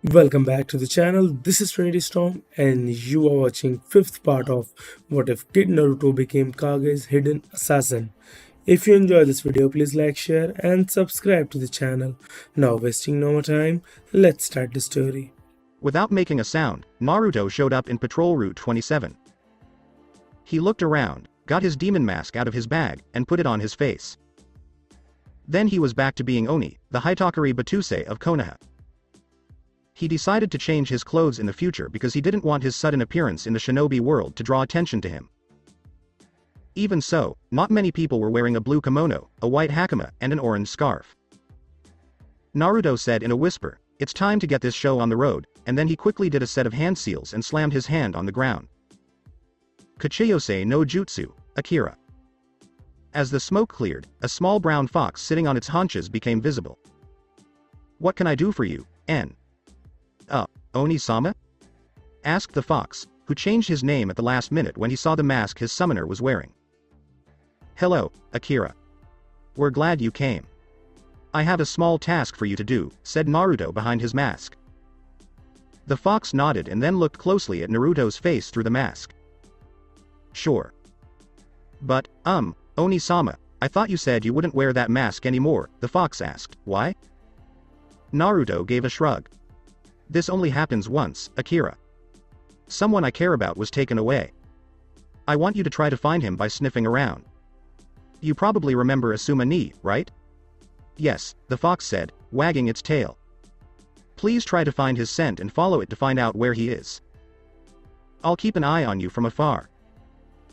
Welcome back to the channel. This is Trinity Storm, and you are watching fifth part of What If Kid Naruto Became Kage's Hidden Assassin. If you enjoy this video, please like, share, and subscribe to the channel. Now, wasting no more time, let's start the story. Without making a sound, Naruto showed up in Patrol Route 27. He looked around, got his demon mask out of his bag, and put it on his face. Then he was back to being Oni, the Hitokiri Battousai of Konoha. He decided to change his clothes in the future because he didn't want his sudden appearance in the shinobi world to draw attention to him. Even so, not many people were wearing a blue kimono, a white hakama, and an orange scarf. Naruto said in a whisper, "It's time to get this show on the road," and then he quickly did a set of hand seals and slammed his hand on the ground. Kachiyose no Jutsu, Akira. As the smoke cleared, a small brown fox sitting on its haunches became visible. "What can I do for you, N?" Oni-sama?" asked the fox, who changed his name at the last minute when he saw the mask his summoner was wearing. "Hello, Akira. We're glad you came. I have a small task for you to do," said Naruto behind his mask. The fox nodded and then looked closely at Naruto's face through the mask. "Sure. But, Oni-sama, I thought you said you wouldn't wear that mask anymore," the fox asked. "Why?" Naruto gave a shrug. "This only happens once, Akira. Someone I care about was taken away. I want you to try to find him by sniffing around. You probably remember Uzumaki, right?" "Yes," the fox said, wagging its tail. "Please try to find his scent and follow it to find out where he is. I'll keep an eye on you from afar.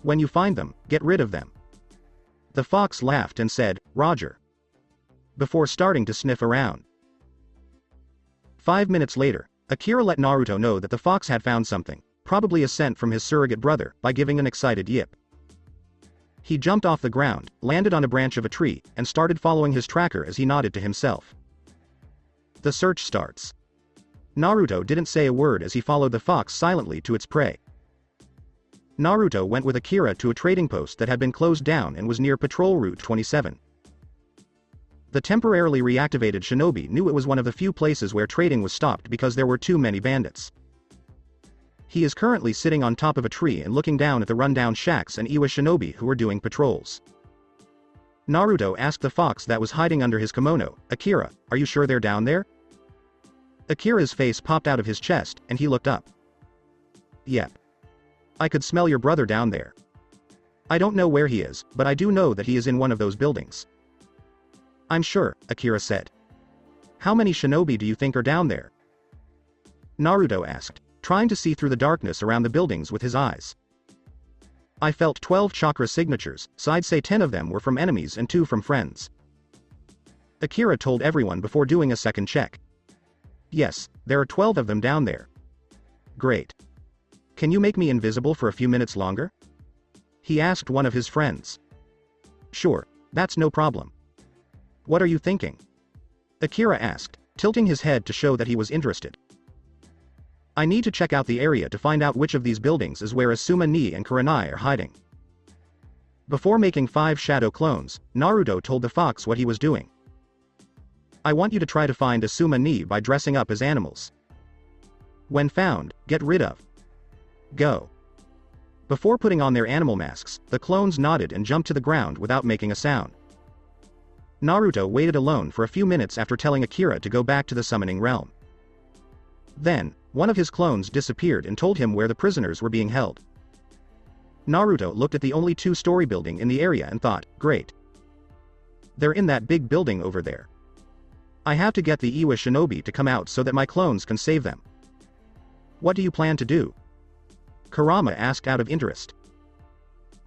When you find them, get rid of them." The fox laughed and said, "Roger," before starting to sniff around. 5 minutes later, Akira let Naruto know that the fox had found something, probably a scent from his surrogate brother, by giving an excited yip. He jumped off the ground, landed on a branch of a tree, and started following his tracker as he nodded to himself. The search starts. Naruto didn't say a word as he followed the fox silently to its prey. Naruto went with Akira to a trading post that had been closed down and was near Patrol Route 27. The temporarily reactivated shinobi knew it was one of the few places where trading was stopped because there were too many bandits. He is currently sitting on top of a tree and looking down at the rundown shacks and Iwa shinobi who were doing patrols. Naruto asked the fox that was hiding under his kimono, "Akira, are you sure they're down there?" Akira's face popped out of his chest, and he looked up. "Yep. I could smell your brother down there. I don't know where he is, but I do know that he is in one of those buildings." "I'm sure," Akira said. "How many shinobi do you think are down there?" Naruto asked, trying to see through the darkness around the buildings with his eyes. "I felt 12 chakra signatures, so I'd say 10 of them were from enemies and 2 from friends." Akira told everyone before doing a second check. "Yes, there are 12 of them down there." "Great. Can you make me invisible for a few minutes longer?" he asked one of his friends. "Sure, that's no problem. What are you thinking?" Akira asked, tilting his head to show that he was interested. "I need to check out the area to find out which of these buildings is where Uzumaki and Kurenai are hiding." Before making 5 shadow clones, Naruto told the fox what he was doing. "I want you to try to find Uzumaki by dressing up as animals. When found, get rid of. Go." Before putting on their animal masks, the clones nodded and jumped to the ground without making a sound. Naruto waited alone for a few minutes after telling Akira to go back to the summoning realm. Then, one of his clones disappeared and told him where the prisoners were being held. Naruto looked at the only 2-story building in the area and thought, "Great. They're in that big building over there. I have to get the Iwa shinobi to come out so that my clones can save them." "What do you plan to do?" Kurama asked out of interest.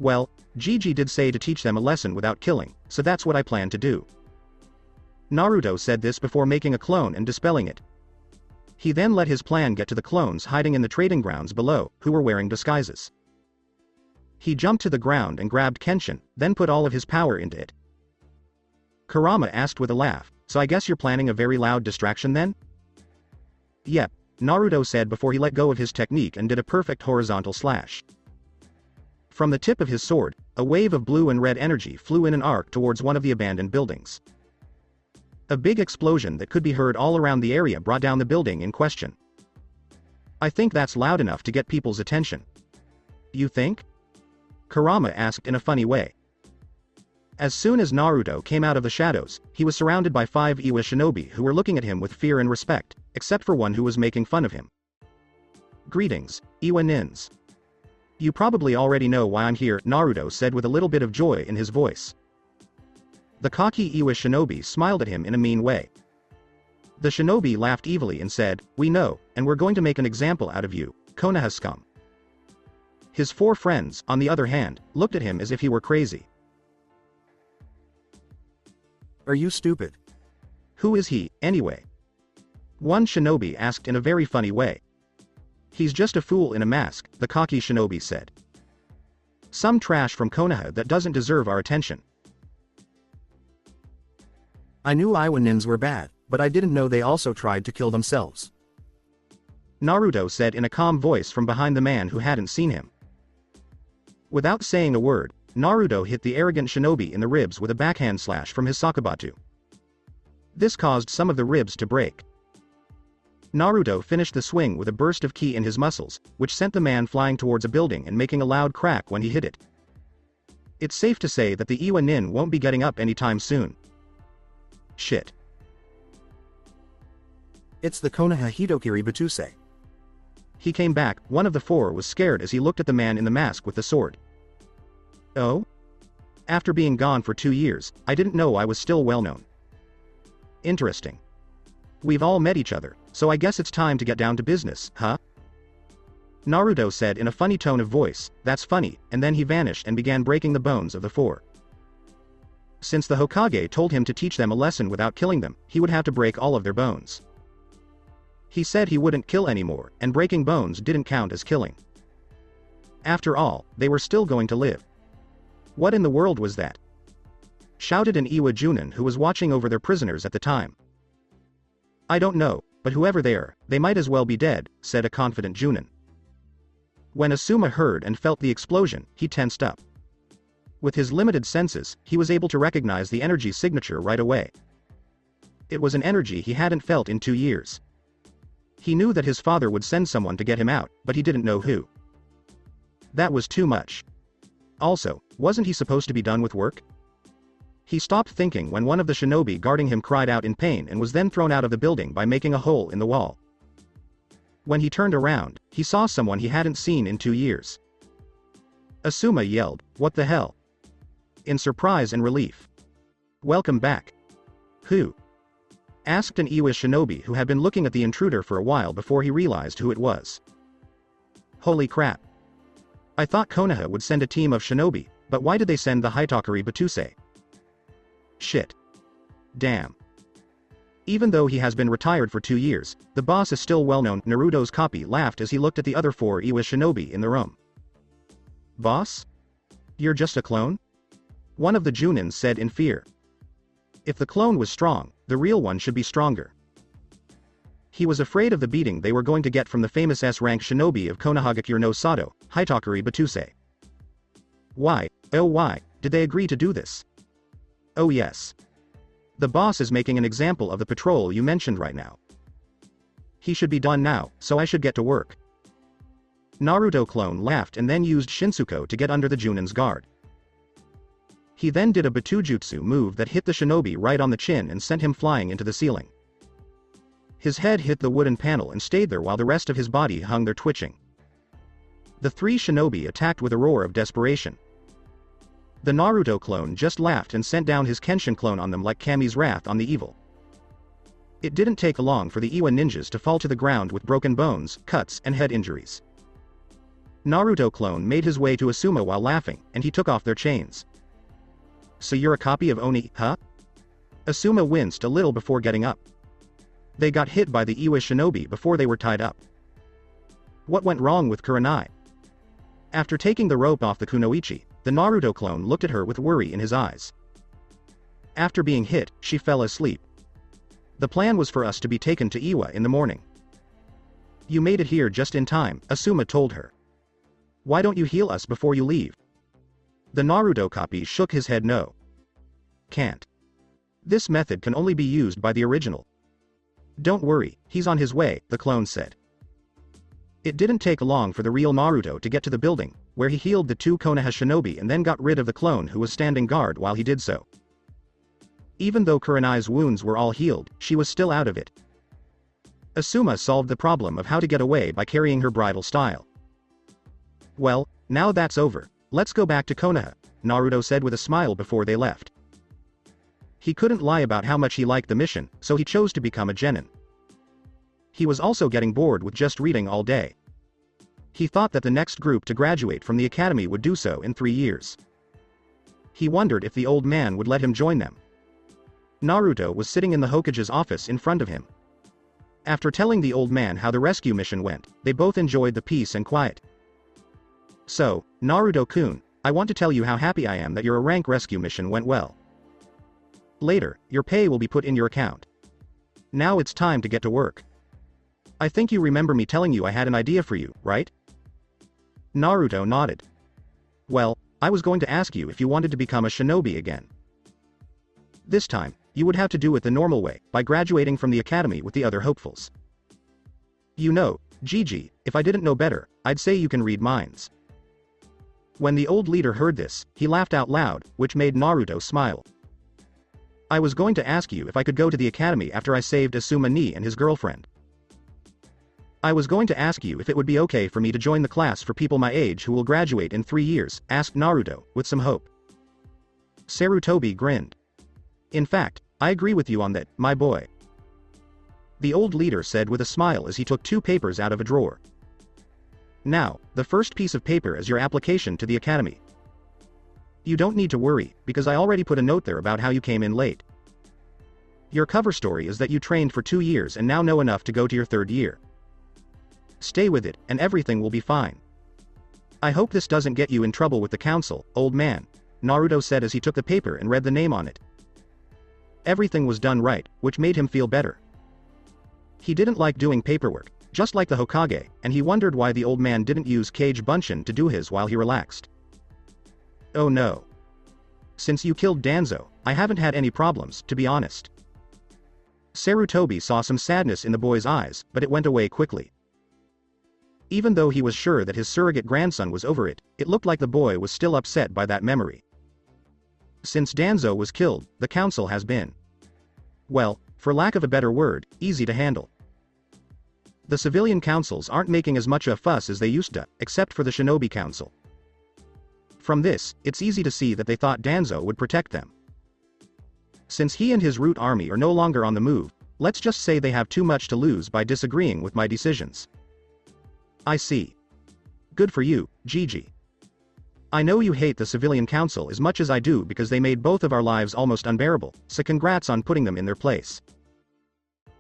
"Well, Gigi did say to teach them a lesson without killing, so that's what I plan to do." Naruto said this before making a clone and dispelling it. He then let his plan get to the clones hiding in the trading grounds below, who were wearing disguises. He jumped to the ground and grabbed Kenshin, then put all of his power into it. Kurama asked with a laugh, "So I guess you're planning a very loud distraction then?" "Yep," Naruto said before he let go of his technique and did a perfect horizontal slash. From the tip of his sword, a wave of blue and red energy flew in an arc towards one of the abandoned buildings. A big explosion that could be heard all around the area brought down the building in question. I think that's loud enough to get people's attention. You think? Kurama asked in a funny way. As soon as Naruto came out of the shadows, he was surrounded by 5 Iwa shinobi who were looking at him with fear and respect, except for one who was making fun of him. Greetings, Iwa nins. You probably already know why I'm here, Naruto said with a little bit of joy in his voice. The cocky Iwa shinobi smiled at him in a mean way. The shinobi laughed evilly and said, "We know, and we're going to make an example out of you, Konoha scum." His 4 friends, on the other hand, looked at him as if he were crazy. Are you stupid? Who is he, anyway? One shinobi asked in a very funny way. He's just a fool in a mask, the cocky shinobi said. Some trash from Konoha that doesn't deserve our attention. I knew Iwa nins were bad, but I didn't know they also tried to kill themselves. Naruto said in a calm voice from behind the man who hadn't seen him. Without saying a word, Naruto hit the arrogant shinobi in the ribs with a backhand slash from his sakabatu. This caused some of the ribs to break. Naruto finished the swing with a burst of ki in his muscles, which sent the man flying towards a building and making a loud crack when he hit it. It's safe to say that the Iwa nin won't be getting up anytime soon. Shit. It's the Konoha Hitokiri Battousai. He came back. One of the 4 was scared as he looked at the man in the mask with the sword. Oh? After being gone for 2 years, I didn't know I was still well known. Interesting. We've all met each other, so I guess it's time to get down to business, huh? Naruto said in a funny tone of voice, "That's funny," and then he vanished and began breaking the bones of the 4. Since the Hokage told him to teach them a lesson without killing them, he would have to break all of their bones. He said he wouldn't kill anymore, and breaking bones didn't count as killing. After all, they were still going to live. What in the world was that? Shouted an Iwa Junin who was watching over their prisoners at the time. I don't know, but whoever they are, they might as well be dead, said a confident Junin. When Asuma heard and felt the explosion, he tensed up. With his limited senses, he was able to recognize the energy signature right away. It was an energy he hadn't felt in 2 years. He knew that his father would send someone to get him out, but he didn't know who. That was too much. Also, wasn't he supposed to be done with work? He stopped thinking when one of the shinobi guarding him cried out in pain and was then thrown out of the building by making a hole in the wall. When he turned around, he saw someone he hadn't seen in 2 years. Asuma yelled, "What the hell?" in surprise and relief. "Welcome back." "Who?" asked an Iwa shinobi who had been looking at the intruder for a while before he realized who it was. Holy crap. I thought Konoha would send a team of shinobi, but why did they send the Hitokiri Battousai? Shit. Damn. Even though he has been retired for 2 years, the boss is still well known. Naruto's copy laughed as he looked at the other 4 Iwa shinobi in the room. Boss? You're just a clone? One of the Junins said in fear. If the clone was strong, the real one should be stronger. He was afraid of the beating they were going to get from the famous S-rank shinobi of Konohagakure no Sato, Hitokiri Battousai. Why, oh why, did they agree to do this? Oh yes. The boss is making an example of the patrol you mentioned right now. He should be done now, so I should get to work. Naruto clone laughed and then used Shinsuko to get under the Junin's guard. He then did a Batujutsu move that hit the shinobi right on the chin and sent him flying into the ceiling. His head hit the wooden panel and stayed there while the rest of his body hung there twitching. The 3 shinobi attacked with a roar of desperation. The Naruto clone just laughed and sent down his Kenshin clone on them like Kami's wrath on the evil. It didn't take long for the Iwa ninjas to fall to the ground with broken bones, cuts, and head injuries. Naruto clone made his way to Asuma while laughing, and he took off their chains. So you're a copy of Oni, huh? Asuma winced a little before getting up. They got hit by the Iwa shinobi before they were tied up. What went wrong with Kurenai? After taking the rope off the kunoichi, the Naruto clone looked at her with worry in his eyes. After being hit, she fell asleep. The plan was for us to be taken to Iwa in the morning. You made it here just in time, Asuma told her. Why don't you heal us before you leave? The Naruto copy shook his head no. Can't. This method can only be used by the original. Don't worry, he's on his way, the clone said. It didn't take long for the real Naruto to get to the building, where he healed the 2 Konoha shinobi and then got rid of the clone who was standing guard while he did so. Even though Kurenai's wounds were all healed, she was still out of it. Asuma solved the problem of how to get away by carrying her bridal style. Well, now that's over, let's go back to Konoha, Naruto said with a smile before they left. He couldn't lie about how much he liked the mission, so he chose to become a genin. He was also getting bored with just reading all day. He thought that the next group to graduate from the academy would do so in 3 years. He wondered if the old man would let him join them. Naruto was sitting in the Hokage's office in front of him. After telling the old man how the rescue mission went, they both enjoyed the peace and quiet. So, Naruto-kun, I want to tell you how happy I am that your rank rescue mission went well. Later, your pay will be put in your account. Now it's time to get to work. I think you remember me telling you I had an idea for you, right? Naruto nodded. Well, I was going to ask you if you wanted to become a shinobi again. This time, you would have to do it the normal way, by graduating from the academy with the other hopefuls. You know, Gigi, if I didn't know better, I'd say you can read minds. When the old leader heard this, he laughed out loud, which made Naruto smile. I was going to ask you if I could go to the academy after I saved Asuma ni and his girlfriend. I was going to ask you if it would be okay for me to join the class for people my age who will graduate in 3 years, asked Naruto, with some hope. Sarutobi grinned. In fact, I agree with you on that, my boy. The old leader said with a smile as he took 2 papers out of a drawer. Now, the first piece of paper is your application to the academy. You don't need to worry, because I already put a note there about how you came in late. Your cover story is that you trained for 2 years and now know enough to go to your 3rd year. Stay with it, and everything will be fine. I hope this doesn't get you in trouble with the council, old man, Naruto said as he took the paper and read the name on it. Everything was done right, which made him feel better. He didn't like doing paperwork, just like the Hokage, and he wondered why the old man didn't use Kage Bunshin to do his while he relaxed. Oh no. Since you killed Danzo, I haven't had any problems, to be honest. Sarutobi saw some sadness in the boy's eyes, but it went away quickly. Even though he was sure that his surrogate grandson was over it, it looked like the boy was still upset by that memory. Since Danzo was killed, the council has been, well, for lack of a better word, easy to handle. The civilian councils aren't making as much a fuss as they used to, except for the Shinobi Council. From this, it's easy to see that they thought Danzo would protect them. Since he and his root army are no longer on the move, let's just say they have too much to lose by disagreeing with my decisions. I see. Good for you, Gigi. I know you hate the civilian council as much as I do because they made both of our lives almost unbearable, so congrats on putting them in their place.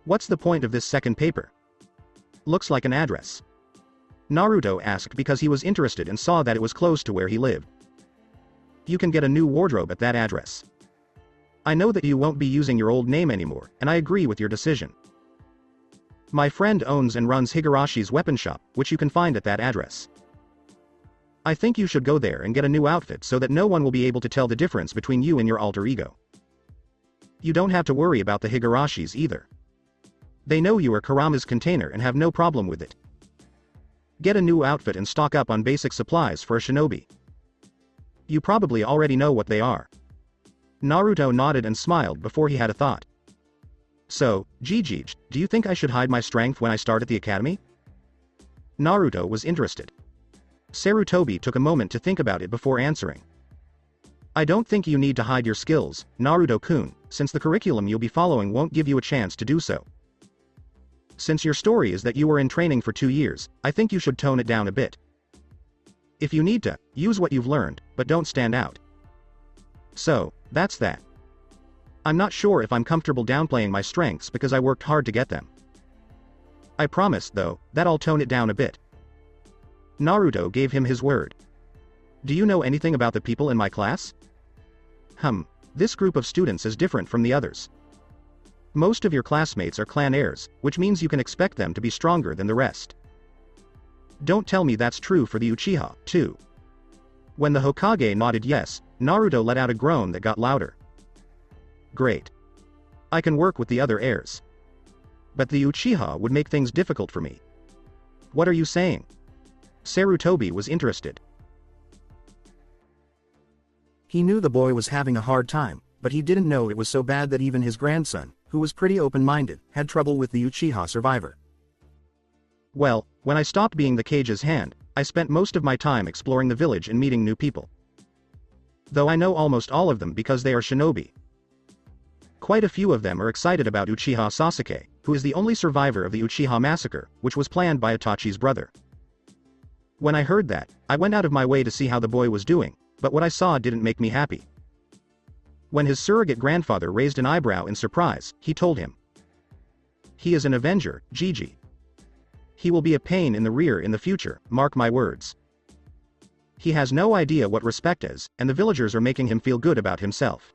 What's the point of this second paper? Looks like an address. Naruto asked because he was interested and saw that it was close to where he lived. You can get a new wardrobe at that address. I know that you won't be using your old name anymore, and I agree with your decision. My friend owns and runs Higarashi's weapon shop, which you can find at that address. I think you should go there and get a new outfit so that no one will be able to tell the difference between you and your alter ego. You don't have to worry about the Higarashis either. They know you are Kurama's container and have no problem with it. Get a new outfit and stock up on basic supplies for a shinobi. You probably already know what they are. Naruto nodded and smiled before he had a thought. So, Gigi, do you think I should hide my strength when I start at the academy? Naruto was interested. Sarutobi took a moment to think about it before answering. I don't think you need to hide your skills, Naruto-kun, since the curriculum you'll be following won't give you a chance to do so. Since your story is that you were in training for 2 years, I think you should tone it down a bit. If you need to, use what you've learned, but don't stand out. So, that's that. I'm not sure if I'm comfortable downplaying my strengths because I worked hard to get them. I promise, though, that I'll tone it down a bit. Naruto gave him his word. Do you know anything about the people in my class? This group of students is different from the others. Most of your classmates are clan heirs, which means you can expect them to be stronger than the rest. Don't tell me that's true for the Uchiha, too. When the Hokage nodded yes, Naruto let out a groan that got louder. Great. I can work with the other heirs. But the Uchiha would make things difficult for me. What are you saying? Sarutobi was interested. He knew the boy was having a hard time, but he didn't know it was so bad that even his grandson, who was pretty open-minded, had trouble with the Uchiha survivor. Well, when I stopped being the Kage's hand, I spent most of my time exploring the village and meeting new people. Though I know almost all of them because they are shinobi. Quite a few of them are excited about Uchiha Sasuke, who is the only survivor of the Uchiha massacre, which was planned by Itachi's brother. When I heard that, I went out of my way to see how the boy was doing, but what I saw didn't make me happy. When his surrogate grandfather raised an eyebrow in surprise, he told him. He is an Avenger, Gigi. He will be a pain in the rear in the future, mark my words. He has no idea what respect is, and the villagers are making him feel good about himself.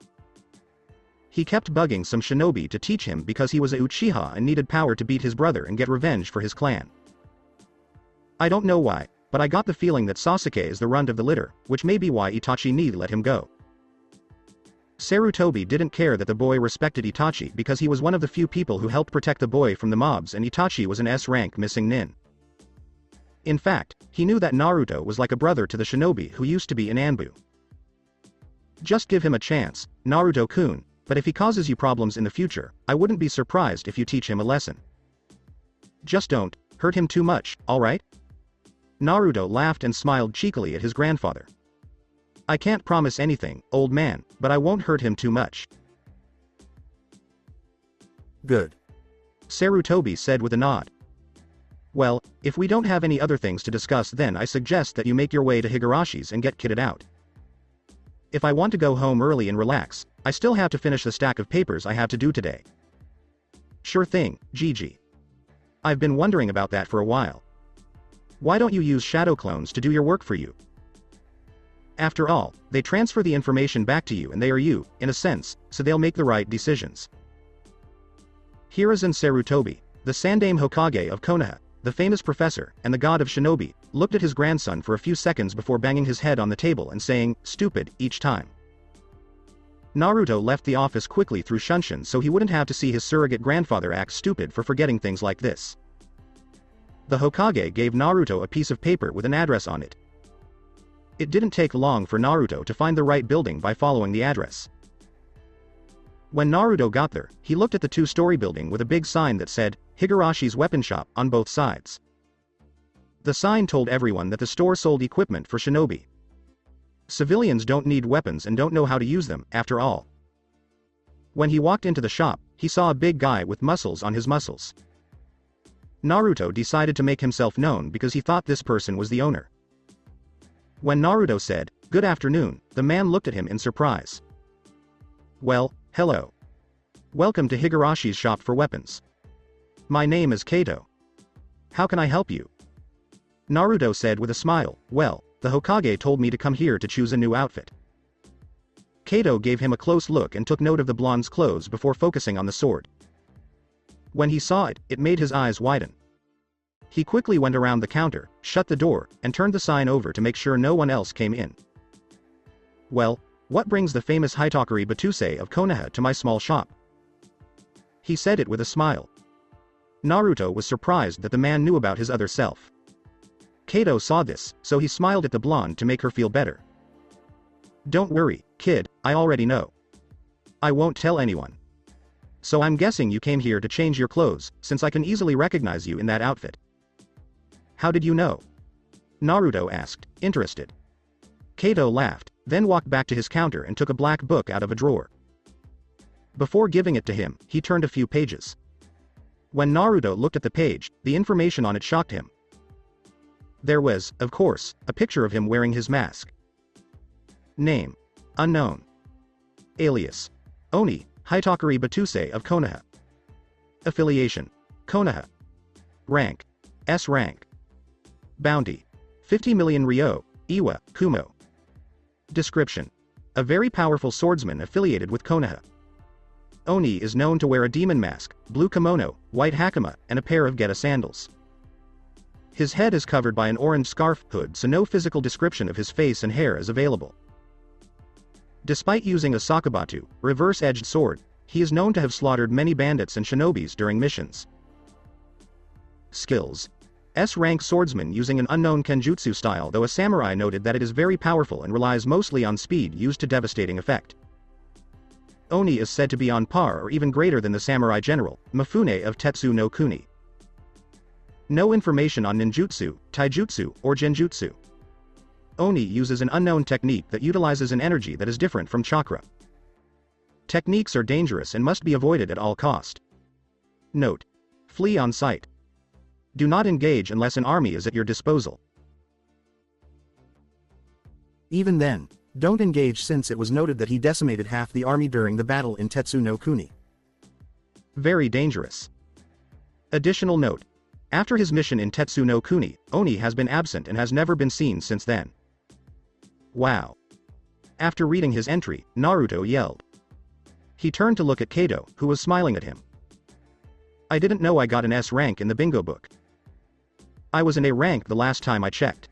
He kept bugging some shinobi to teach him because he was a Uchiha and needed power to beat his brother and get revenge for his clan. I don't know why, but I got the feeling that Sasuke is the runt of the litter, which may be why Itachi need let him go. Sarutobi didn't care that the boy respected Itachi because he was one of the few people who helped protect the boy from the mobs and Itachi was an S-rank missing nin. In fact, he knew that Naruto was like a brother to the shinobi who used to be in Anbu. Just give him a chance, Naruto-kun, but if he causes you problems in the future, I wouldn't be surprised if you teach him a lesson. Just don't hurt him too much, alright? Naruto laughed and smiled cheekily at his grandfather. I can't promise anything, old man, but I won't hurt him too much. Good. Sarutobi said with a nod. Well, if we don't have any other things to discuss then I suggest that you make your way to Higarashi's and get kitted out. If I want to go home early and relax, I still have to finish the stack of papers I have to do today. Sure thing, Gigi. I've been wondering about that for a while. Why don't you use shadow clones to do your work for you? After all, they transfer the information back to you and they are you, in a sense, so they'll make the right decisions. Hiruzen Sarutobi, the Sandaime Hokage of Konoha, the famous professor, and the god of shinobi, looked at his grandson for a few seconds before banging his head on the table and saying, "Stupid," each time. Naruto left the office quickly through Shunshin so he wouldn't have to see his surrogate grandfather act stupid for forgetting things like this. The Hokage gave Naruto a piece of paper with an address on it. It didn't take long for Naruto to find the right building by following the address. When Naruto got there, he looked at the two-story building with a big sign that said, Higarashi's Weapon Shop, on both sides. The sign told everyone that the store sold equipment for shinobi. Civilians don't need weapons and don't know how to use them, after all. When he walked into the shop, he saw a big guy with muscles on his muscles. Naruto decided to make himself known because he thought this person was the owner. When Naruto said, "Good afternoon," the man looked at him in surprise. Well, hello. Welcome to Higarashi's shop for weapons. My name is Kato. How can I help you? Naruto said with a smile, well, the Hokage told me to come here to choose a new outfit. Kato gave him a close look and took note of the blonde's clothes before focusing on the sword. When he saw it, it made his eyes widen. He quickly went around the counter, shut the door, and turned the sign over to make sure no one else came in. Well, what brings the famous Hitokiri Battousai of Konoha to my small shop? He said it with a smile. Naruto was surprised that the man knew about his other self. Kato saw this, so he smiled at the blonde to make her feel better. Don't worry, kid, I already know. I won't tell anyone. So I'm guessing you came here to change your clothes, since I can easily recognize you in that outfit. How did you know? Naruto asked, interested. Kato laughed, then walked back to his counter and took a black book out of a drawer. Before giving it to him, he turned a few pages. When Naruto looked at the page, the information on it shocked him. There was, of course, a picture of him wearing his mask. Name: unknown. Alias: Oni, Hitokiri Battousai of Konoha. Affiliation: Konoha. Rank: S rank. Bounty: 50 million ryo, Iwa, Kumo. Description: a very powerful swordsman affiliated with Konoha. Oni is known to wear a demon mask, blue kimono, white hakama, and a pair of Geta sandals. His head is covered by an orange scarf hood, so no physical description of his face and hair is available. Despite using a sakabatu, reverse-edged sword, He is known to have slaughtered many bandits and shinobis during missions. Skills. S-rank swordsman using an unknown kenjutsu style, though a samurai noted that it is very powerful and relies mostly on speed used to devastating effect. Oni is said to be on par or even greater than the samurai general, Mifune of Tetsu no Kuni. No information on ninjutsu, taijutsu, or genjutsu. Oni uses an unknown technique that utilizes an energy that is different from chakra. Techniques are dangerous and must be avoided at all cost. Note. Flee on sight. Do not engage unless an army is at your disposal. Even then, don't engage since it was noted that he decimated half the army during the battle in Tetsu no Kuni. Very dangerous. Additional note. After his mission in Tetsu no Kuni, Oni has been absent and has never been seen since then. Wow. After reading his entry, Naruto yelled. He turned to look at Kato, who was smiling at him. I didn't know I got an S rank in the bingo book. I was in A rank the last time I checked.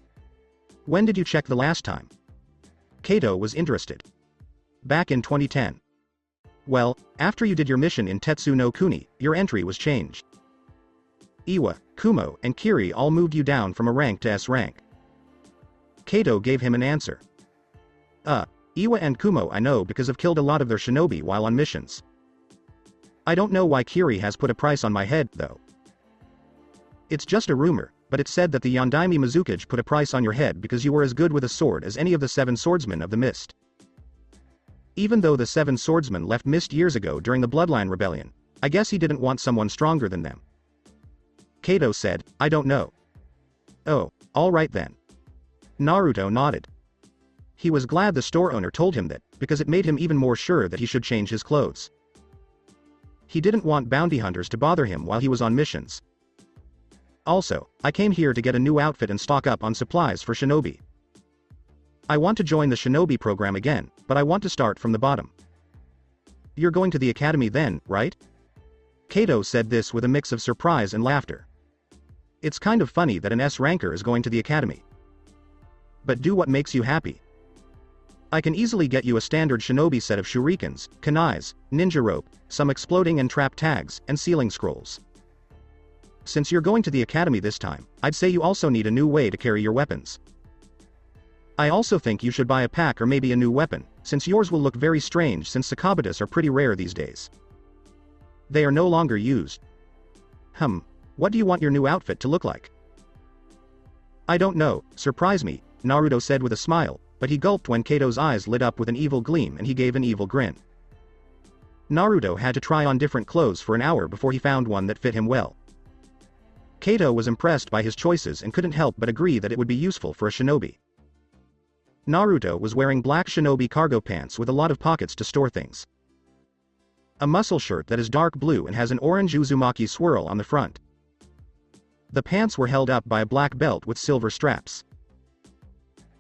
When did you check the last time? Kato was interested. Back in 2010. Well, after you did your mission in Tetsu no Kuni, your entry was changed. Iwa, Kumo, and Kiri all moved you down from A rank to S rank. Kato gave him an answer. Iwa and Kumo I know because I've killed a lot of their shinobi while on missions. I don't know why Kiri has put a price on my head, though. It's just a rumor, but it's said that the Yondaime Mizukage put a price on your head because you were as good with a sword as any of the 7 swordsmen of the Mist. Even though the 7 swordsmen left Mist years ago during the Bloodline Rebellion, I guess he didn't want someone stronger than them. Kato said, I don't know. Oh, alright then. Naruto nodded. He was glad the store owner told him that, because it made him even more sure that he should change his clothes. He didn't want bounty hunters to bother him while he was on missions. Also, I came here to get a new outfit and stock up on supplies for shinobi. I want to join the shinobi program again, but I want to start from the bottom. You're going to the academy then, right? Kato said this with a mix of surprise and laughter. It's kind of funny that an S-ranker is going to the academy. But do what makes you happy. I can easily get you a standard shinobi set of shurikens, kunais, ninja rope, some exploding and trap tags, and sealing scrolls. Since you're going to the academy this time, I'd say you also need a new way to carry your weapons. I also think you should buy a pack or maybe a new weapon, since yours will look very strange since Sakabatas are pretty rare these days. They are no longer used. What do you want your new outfit to look like? I don't know, surprise me, Naruto said with a smile, but he gulped when Kato's eyes lit up with an evil gleam and he gave an evil grin. Naruto had to try on different clothes for an hour before he found one that fit him well. Kato was impressed by his choices and couldn't help but agree that it would be useful for a shinobi. Naruto was wearing black shinobi cargo pants with a lot of pockets to store things. A muscle shirt that is dark blue and has an orange Uzumaki swirl on the front. The pants were held up by a black belt with silver straps.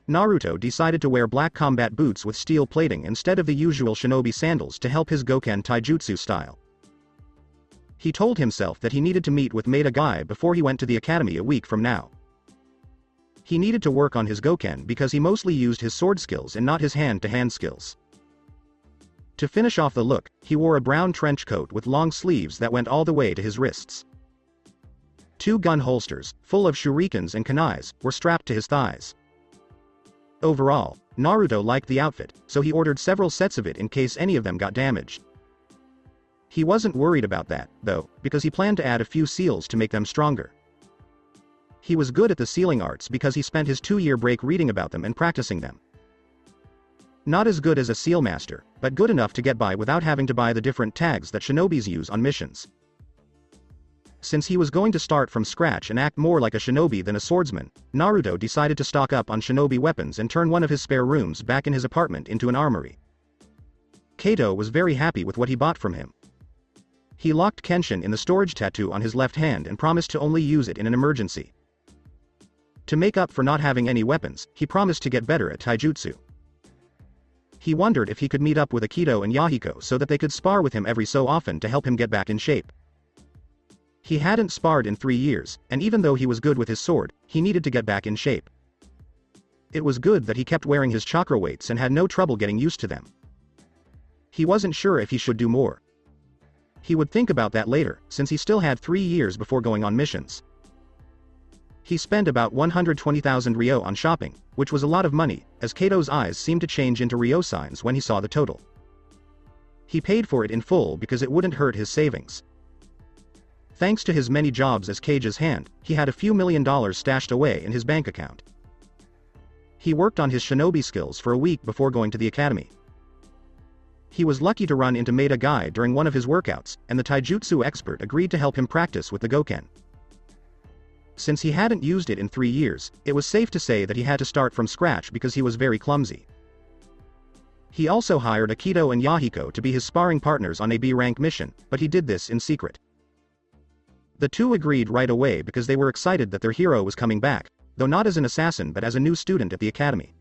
Naruto decided to wear black combat boots with steel plating instead of the usual shinobi sandals to help his Goken taijutsu style. He told himself that he needed to meet with Maeda Guy before he went to the academy a week from now. He needed to work on his Goken because he mostly used his sword skills and not his hand-to-hand skills. To finish off the look, he wore a brown trench coat with long sleeves that went all the way to his wrists. 2 gun holsters, full of shurikens and kunais, were strapped to his thighs. Overall, Naruto liked the outfit, so he ordered several sets of it in case any of them got damaged. He wasn't worried about that, though, because he planned to add a few seals to make them stronger. He was good at the sealing arts because he spent his 2-year break reading about them and practicing them. Not as good as a seal master, but good enough to get by without having to buy the different tags that shinobis use on missions. Since he was going to start from scratch and act more like a shinobi than a swordsman, Naruto decided to stock up on shinobi weapons and turn one of his spare rooms back in his apartment into an armory. Kato was very happy with what he bought from him. He locked Kenshin in the storage tattoo on his left hand and promised to only use it in an emergency. To make up for not having any weapons, he promised to get better at taijutsu. He wondered if he could meet up with Akito and Yahiko so that they could spar with him every so often to help him get back in shape. He hadn't sparred in 3 years, and even though he was good with his sword, he needed to get back in shape. It was good that he kept wearing his chakra weights and had no trouble getting used to them. He wasn't sure if he should do more. He would think about that later, since he still had 3 years before going on missions. He spent about 120,000 ryo on shopping, which was a lot of money, as Kato's eyes seemed to change into ryo signs when he saw the total. He paid for it in full because it wouldn't hurt his savings. Thanks to his many jobs as Kage's hand, he had a few $1,000,000 stashed away in his bank account. He worked on his shinobi skills for a week before going to the academy. He was lucky to run into Maeda Guy during one of his workouts, and the taijutsu expert agreed to help him practice with the Goken. Since he hadn't used it in 3 years, it was safe to say that he had to start from scratch because he was very clumsy. He also hired Akito and Yahiko to be his sparring partners on a B-rank mission, but he did this in secret. The two agreed right away because they were excited that their hero was coming back, though not as an assassin but as a new student at the academy.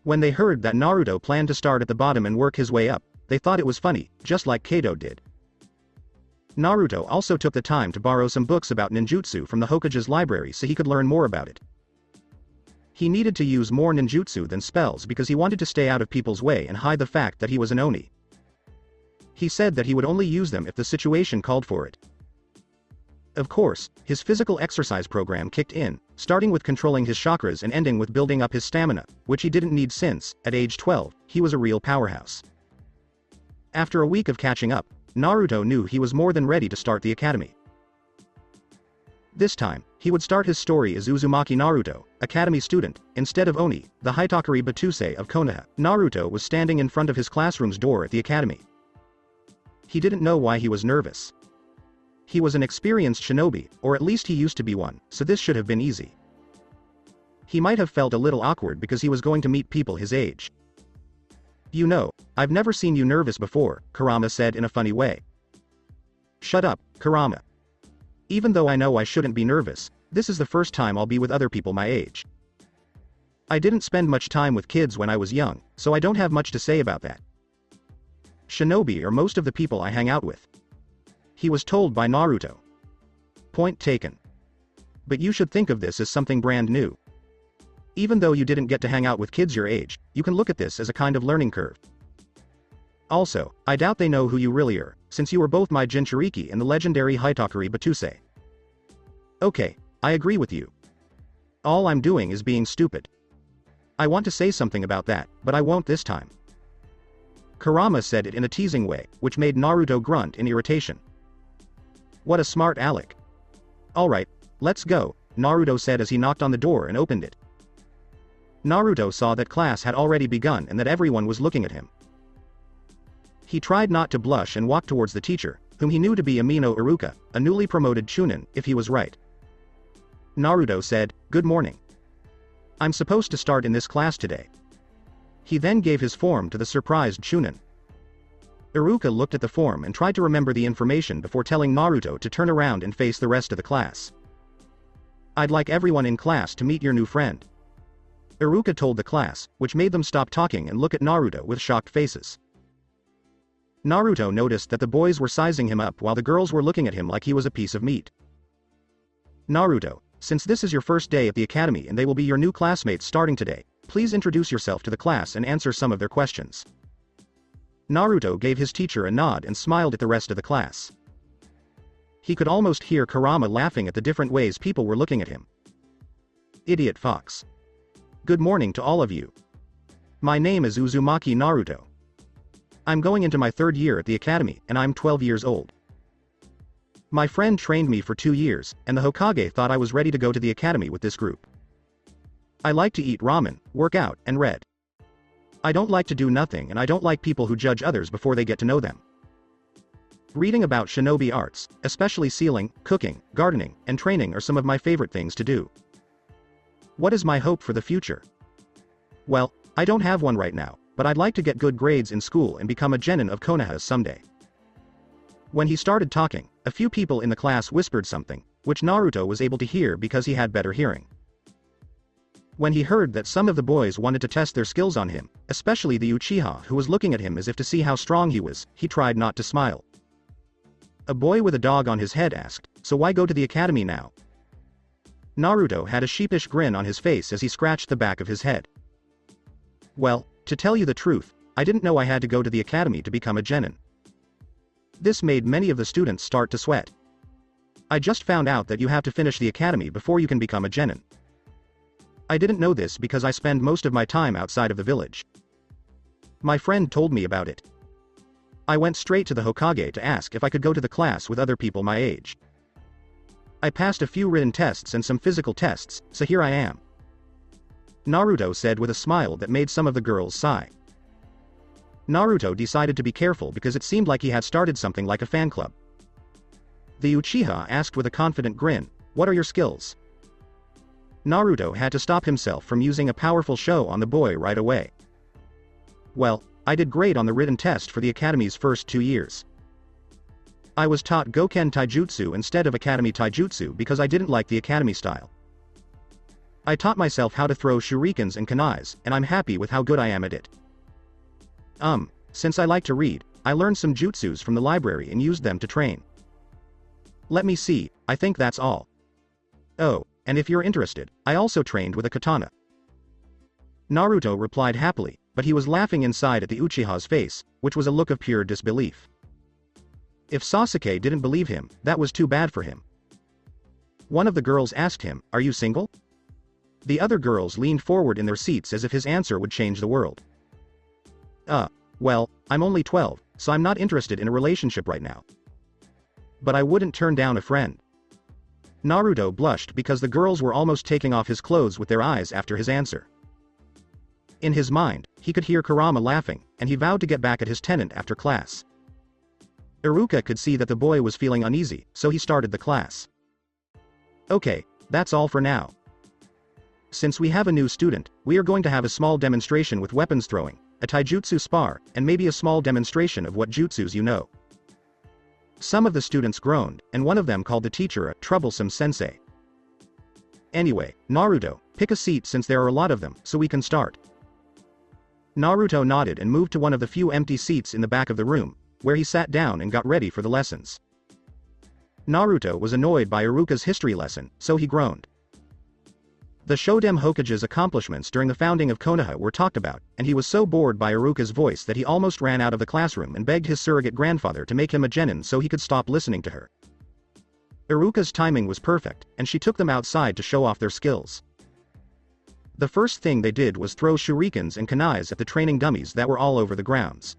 When they heard that Naruto planned to start at the bottom and work his way up, they thought it was funny, just like Kato did. Naruto also took the time to borrow some books about ninjutsu from the Hokage's library so he could learn more about it. He needed to use more ninjutsu than spells because he wanted to stay out of people's way and hide the fact that he was an Oni. He said that he would only use them if the situation called for it. Of course, his physical exercise program kicked in, starting with controlling his chakras and ending with building up his stamina, which he didn't need since, at age 12, he was a real powerhouse. After a week of catching up, Naruto knew he was more than ready to start the academy. This time, he would start his story as Uzumaki Naruto, academy student, instead of Oni, the Hitokiri Battousai of Konoha. Naruto was standing in front of his classroom's door at the academy. He didn't know why he was nervous. He was an experienced shinobi, or at least he used to be one, so this should have been easy. He might have felt a little awkward because he was going to meet people his age. "You know, I've never seen you nervous before," Kurama said in a funny way. "Shut up, Kurama. Even though I know I shouldn't be nervous, this is the first time I'll be with other people my age. I didn't spend much time with kids when I was young, so I don't have much to say about that. Shinobi are most of the people I hang out with," he was told by Naruto. Point taken. But you should think of this as something brand new. Even though you didn't get to hang out with kids your age, you can look at this as a kind of learning curve. Also, I doubt they know who you really are, since you were both my Jinchuriki and the legendary Hitokiri Battousai. Okay, I agree with you. All I'm doing is being stupid. I want to say something about that, but I won't this time. Kurama said it in a teasing way, which made Naruto grunt in irritation. What a smart aleck. Alright, let's go, Naruto said as he knocked on the door and opened it. Naruto saw that class had already begun and that everyone was looking at him. He tried not to blush and walked towards the teacher, whom he knew to be Amino Iruka, a newly promoted Chunin, if he was right. Naruto said, "Good morning. I'm supposed to start in this class today." He then gave his form to the surprised Chunin. Iruka looked at the form and tried to remember the information before telling Naruto to turn around and face the rest of the class. "I'd like everyone in class to meet your new friend," Iruka told the class, which made them stop talking and look at Naruto with shocked faces. Naruto noticed that the boys were sizing him up while the girls were looking at him like he was a piece of meat. "Naruto, since this is your first day at the academy and they will be your new classmates starting today, please introduce yourself to the class and answer some of their questions." Naruto gave his teacher a nod and smiled at the rest of the class. He could almost hear Kurama laughing at the different ways people were looking at him. Idiot fox. "Good morning to all of you. My name is Uzumaki Naruto. I'm going into my 3rd year at the academy and I'm 12 years old. My friend trained me for 2 years, and the Hokage thought I was ready to go to the academy with this group. I like to eat ramen, work out, and read. I don't like to do nothing and I don't like people who judge others before they get to know them. Reading about shinobi arts, especially sealing, cooking, gardening, and training are some of my favorite things to do. What is my hope for the future? Well, I don't have one right now, but I'd like to get good grades in school and become a genin of Konoha someday." When he started talking, a few people in the class whispered something, which Naruto was able to hear because he had better hearing. When he heard that some of the boys wanted to test their skills on him, especially the Uchiha who was looking at him as if to see how strong he was, he tried not to smile. A boy with a dog on his head asked, "So why go to the academy now?" Naruto had a sheepish grin on his face as he scratched the back of his head. "Well, to tell you the truth, I didn't know I had to go to the academy to become a genin. This made many of the students start to sweat. I just found out that you have to finish the academy before you can become a genin. I didn't know this because I spend most of my time outside of the village. My friend told me about it. I went straight to the Hokage to ask if I could go to the class with other people my age. I passed a few written tests and some physical tests, so here I am. Naruto said with a smile that made some of the girls sigh. Naruto decided to be careful because it seemed like he had started something like a fan club. The Uchiha asked with a confident grin, "What are your skills?" Naruto had to stop himself from using a powerful show on the boy right away. Well, I did great on the written test for the academy's first 2 years. I was taught Goken Taijutsu instead of Academy Taijutsu because I didn't like the academy style. I taught myself how to throw shurikens and kunais, and I'm happy with how good I am at it. Since I like to read, I learned some jutsus from the library and used them to train. Let me see, I think that's all. Oh, and if you're interested, I also trained with a katana. Naruto replied happily, but he was laughing inside at the Uchiha's face, which was a look of pure disbelief. If Sasuke didn't believe him, that was too bad for him. One of the girls asked him, "Are you single?" The other girls leaned forward in their seats as if his answer would change the world. Well, I'm only 12, so I'm not interested in a relationship right now. But I wouldn't turn down a friend. Naruto blushed because the girls were almost taking off his clothes with their eyes after his answer. In his mind, he could hear Kurama laughing, and he vowed to get back at his tenant after class. Iruka could see that the boy was feeling uneasy, so he started the class. Okay, that's all for now. Since we have a new student, we are going to have a small demonstration with weapons throwing, a taijutsu spar, and maybe a small demonstration of what jutsus you know. Some of the students groaned, and one of them called the teacher a troublesome sensei. Anyway, Naruto, pick a seat since there are a lot of them, so we can start. Naruto nodded and moved to one of the few empty seats in the back of the room, where he sat down and got ready for the lessons. Naruto was annoyed by Iruka's history lesson, so he groaned. The Shoden Hokage's accomplishments during the founding of Konoha were talked about, and he was so bored by Iruka's voice that he almost ran out of the classroom and begged his surrogate grandfather to make him a genin so he could stop listening to her. Iruka's timing was perfect, and she took them outside to show off their skills. The first thing they did was throw shurikens and kunais at the training dummies that were all over the grounds.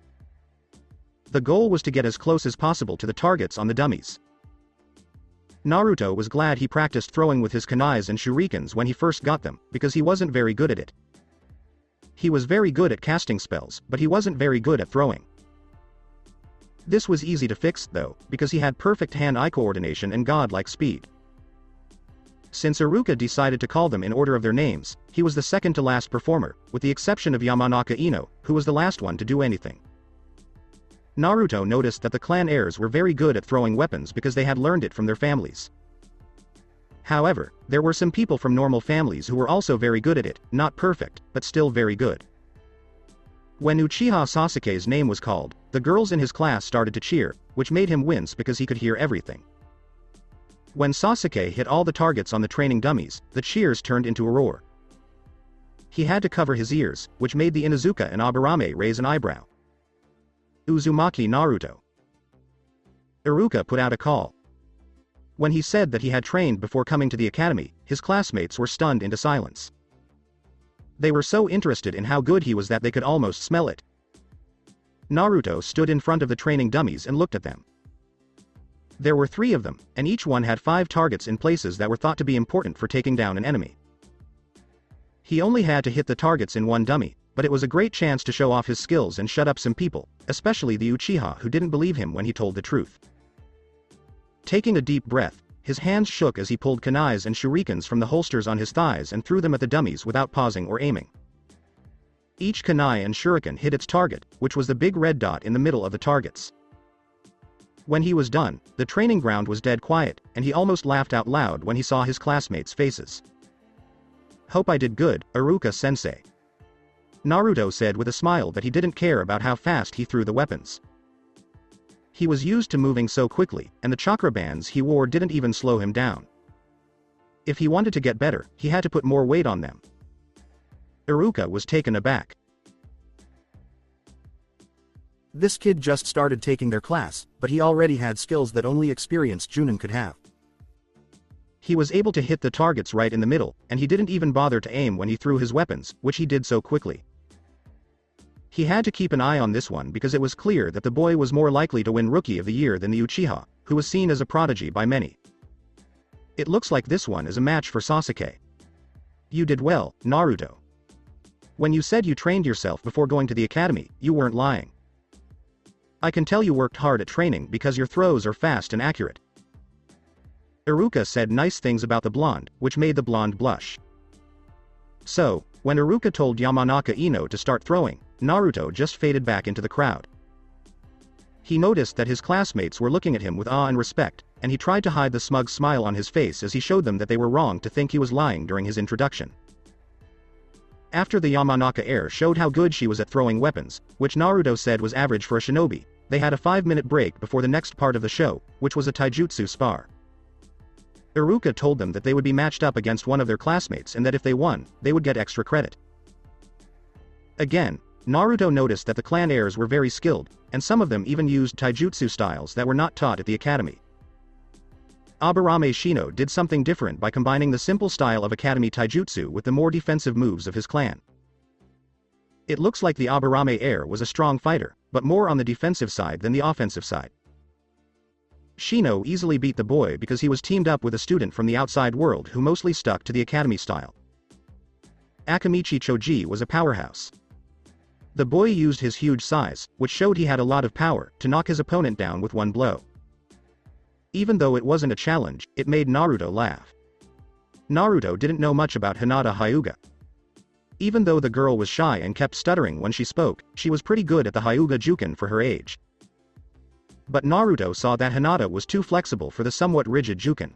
The goal was to get as close as possible to the targets on the dummies. Naruto was glad he practiced throwing with his kunais and shurikens when he first got them, because he wasn't very good at it. He was very good at casting spells, but he wasn't very good at throwing. This was easy to fix, though, because he had perfect hand-eye coordination and godlike speed. Since Iruka decided to call them in order of their names, he was the second to last performer, with the exception of Yamanaka Ino, who was the last one to do anything. Naruto noticed that the clan heirs were very good at throwing weapons because they had learned it from their families. However, there were some people from normal families who were also very good at it, not perfect, but still very good. When Uchiha Sasuke's name was called, the girls in his class started to cheer, which made him wince because he could hear everything. When Sasuke hit all the targets on the training dummies, the cheers turned into a roar. He had to cover his ears, which made the Inuzuka and Aburame raise an eyebrow. Uzumaki Naruto. Iruka put out a call. When he said that he had trained before coming to the academy, his classmates were stunned into silence. They were so interested in how good he was that they could almost smell it. Naruto stood in front of the training dummies and looked at them. There were 3 of them, and each one had 5 targets in places that were thought to be important for taking down an enemy. He only had to hit the targets in one dummy, but it was a great chance to show off his skills and shut up some people, especially the Uchiha who didn't believe him when he told the truth. Taking a deep breath, his hands shook as he pulled kunais and shurikens from the holsters on his thighs and threw them at the dummies without pausing or aiming. Each kunai and shuriken hit its target, which was the big red dot in the middle of the targets. When he was done, the training ground was dead quiet, and he almost laughed out loud when he saw his classmates' faces. "Hope I did good, Iruka-sensei," Naruto said with a smile that he didn't care about how fast he threw the weapons. He was used to moving so quickly, and the chakra bands he wore didn't even slow him down. If he wanted to get better, he had to put more weight on them. Iruka was taken aback. This kid just started taking their class, but he already had skills that only experienced Junin could have. He was able to hit the targets right in the middle, and he didn't even bother to aim when he threw his weapons, which he did so quickly. He had to keep an eye on this one because it was clear that the boy was more likely to win Rookie of the Year than the Uchiha, who was seen as a prodigy by many. It looks like this one is a match for Sasuke. You did well, Naruto. When you said you trained yourself before going to the academy, you weren't lying. I can tell you worked hard at training because your throws are fast and accurate. Iruka said nice things about the blonde, which made the blonde blush. So, when Iruka told Yamanaka Ino to start throwing, Naruto just faded back into the crowd. He noticed that his classmates were looking at him with awe and respect, and he tried to hide the smug smile on his face as he showed them that they were wrong to think he was lying during his introduction. After the Yamanaka heir showed how good she was at throwing weapons, which Naruto said was average for a shinobi, they had a 5-minute break before the next part of the show, which was a taijutsu spar. Iruka told them that they would be matched up against one of their classmates and that if they won, they would get extra credit. Again, Naruto noticed that the clan heirs were very skilled, and some of them even used taijutsu styles that were not taught at the academy. Aburame Shino did something different by combining the simple style of academy taijutsu with the more defensive moves of his clan. It looks like the Aburame heir was a strong fighter, but more on the defensive side than the offensive side. Shino easily beat the boy because he was teamed up with a student from the outside world who mostly stuck to the academy style. Akamichi Choji was a powerhouse. The boy used his huge size, which showed he had a lot of power, to knock his opponent down with one blow. Even though it wasn't a challenge, it made Naruto laugh. Naruto didn't know much about Hinata Hyuga. Even though the girl was shy and kept stuttering when she spoke, she was pretty good at the Hyuga Juken for her age. But Naruto saw that Hinata was too flexible for the somewhat rigid Juken.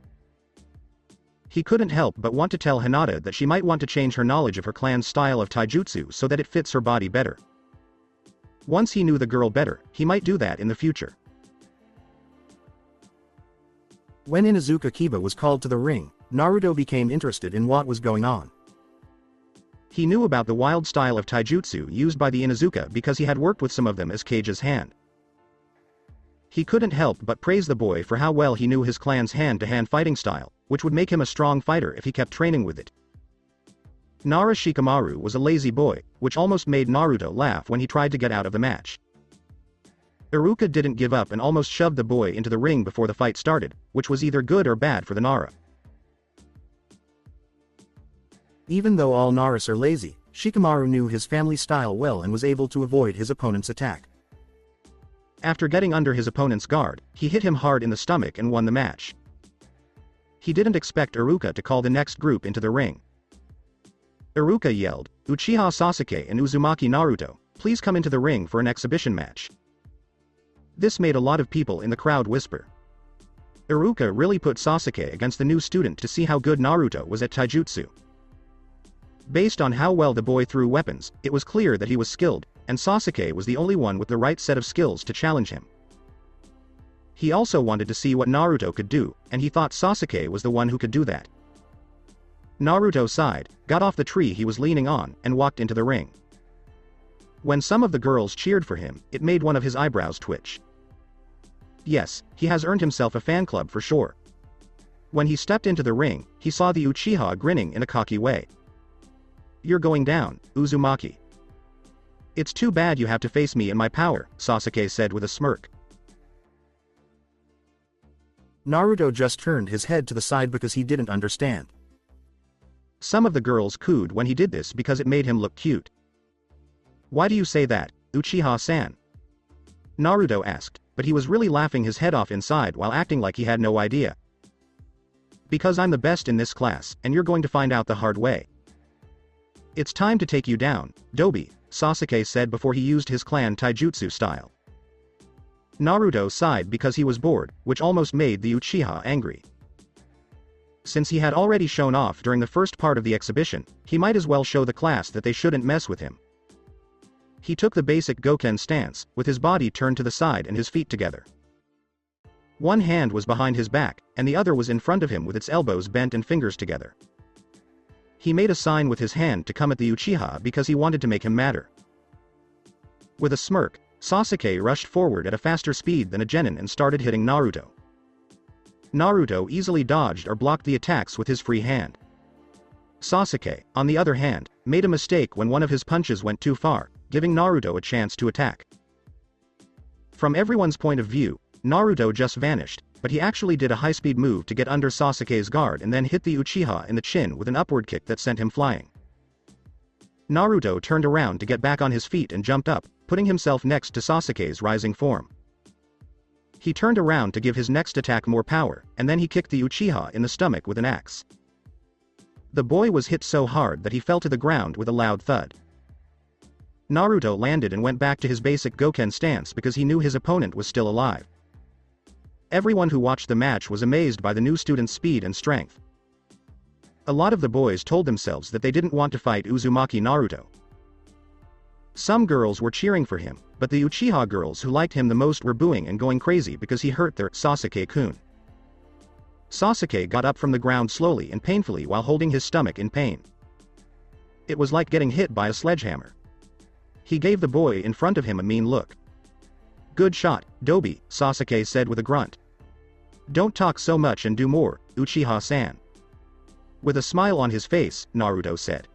He couldn't help but want to tell Hinata that she might want to change her knowledge of her clan's style of taijutsu so that it fits her body better. Once he knew the girl better, he might do that in the future. When Inuzuka Kiba was called to the ring, Naruto became interested in what was going on. He knew about the wild style of taijutsu used by the Inuzuka because he had worked with some of them as Kage's hand. He couldn't help but praise the boy for how well he knew his clan's hand-to-hand fighting style, which would make him a strong fighter if he kept training with it. Nara Shikamaru was a lazy boy, which almost made Naruto laugh when he tried to get out of the match. Iruka didn't give up and almost shoved the boy into the ring before the fight started, which was either good or bad for the Nara. Even though all Naras are lazy, Shikamaru knew his family style well and was able to avoid his opponent's attack. After getting under his opponent's guard, he hit him hard in the stomach and won the match. He didn't expect Iruka to call the next group into the ring. Iruka yelled, "Uchiha Sasuke and Uzumaki Naruto, please come into the ring for an exhibition match." This made a lot of people in the crowd whisper. Iruka really put Sasuke against the new student to see how good Naruto was at taijutsu. Based on how well the boy threw weapons, it was clear that he was skilled, and Sasuke was the only one with the right set of skills to challenge him. He also wanted to see what Naruto could do, and he thought Sasuke was the one who could do that. Naruto sighed, got off the tree he was leaning on, and walked into the ring. When some of the girls cheered for him, it made one of his eyebrows twitch. Yes, he has earned himself a fan club for sure. When he stepped into the ring, he saw the Uchiha grinning in a cocky way. "You're going down, Uzumaki. It's too bad you have to face me in my power," Sasuke said with a smirk. Naruto just turned his head to the side because he didn't understand. Some of the girls cooed when he did this because it made him look cute. "Why do you say that, Uchiha-san?" Naruto asked, but he was really laughing his head off inside while acting like he had no idea. "Because I'm the best in this class, and you're going to find out the hard way. It's time to take you down, Dobi," Sasuke said before he used his clan taijutsu style. Naruto sighed because he was bored, which almost made the Uchiha angry. Since he had already shown off during the first part of the exhibition, he might as well show the class that they shouldn't mess with him. He took the basic Goken stance, with his body turned to the side and his feet together. One hand was behind his back, and the other was in front of him with its elbows bent and fingers together. He made a sign with his hand to come at the Uchiha because he wanted to make him madder. With a smirk, Sasuke rushed forward at a faster speed than a genin and started hitting Naruto. Naruto easily dodged or blocked the attacks with his free hand. Sasuke, on the other hand, made a mistake when one of his punches went too far, giving Naruto a chance to attack. From everyone's point of view, Naruto just vanished, but he actually did a high-speed move to get under Sasuke's guard and then hit the Uchiha in the chin with an upward kick that sent him flying. Naruto turned around to get back on his feet and jumped up, putting himself next to Sasuke's rising form. He turned around to give his next attack more power, and then he kicked the Uchiha in the stomach with an axe. The boy was hit so hard that he fell to the ground with a loud thud. Naruto landed and went back to his basic Goken stance because he knew his opponent was still alive. Everyone who watched the match was amazed by the new student's speed and strength. A lot of the boys told themselves that they didn't want to fight Uzumaki Naruto. Some girls were cheering for him, but the Uchiha girls who liked him the most were booing and going crazy because he hurt their Sasuke-kun. Sasuke got up from the ground slowly and painfully while holding his stomach in pain. It was like getting hit by a sledgehammer. He gave the boy in front of him a mean look. "Good shot, Dobi," Sasuke said with a grunt. "Don't talk so much and do more, Uchiha-san." With a smile on his face, Naruto said.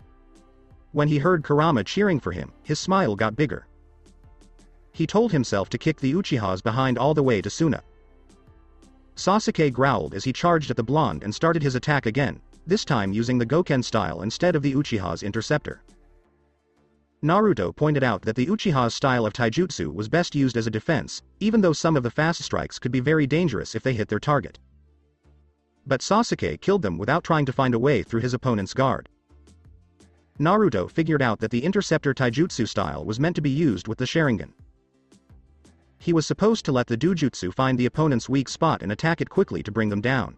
When he heard Kurama cheering for him, his smile got bigger. He told himself to kick the Uchiha's behind all the way to Suna. Sasuke growled as he charged at the blonde and started his attack again, this time using the Goken style instead of the Uchiha's interceptor. Naruto pointed out that the Uchiha's style of taijutsu was best used as a defense, even though some of the fast strikes could be very dangerous if they hit their target. But Sasuke killed them without trying to find a way through his opponent's guard. Naruto figured out that the interceptor taijutsu style was meant to be used with the Sharingan. He was supposed to let the Dojutsu find the opponent's weak spot and attack it quickly to bring them down.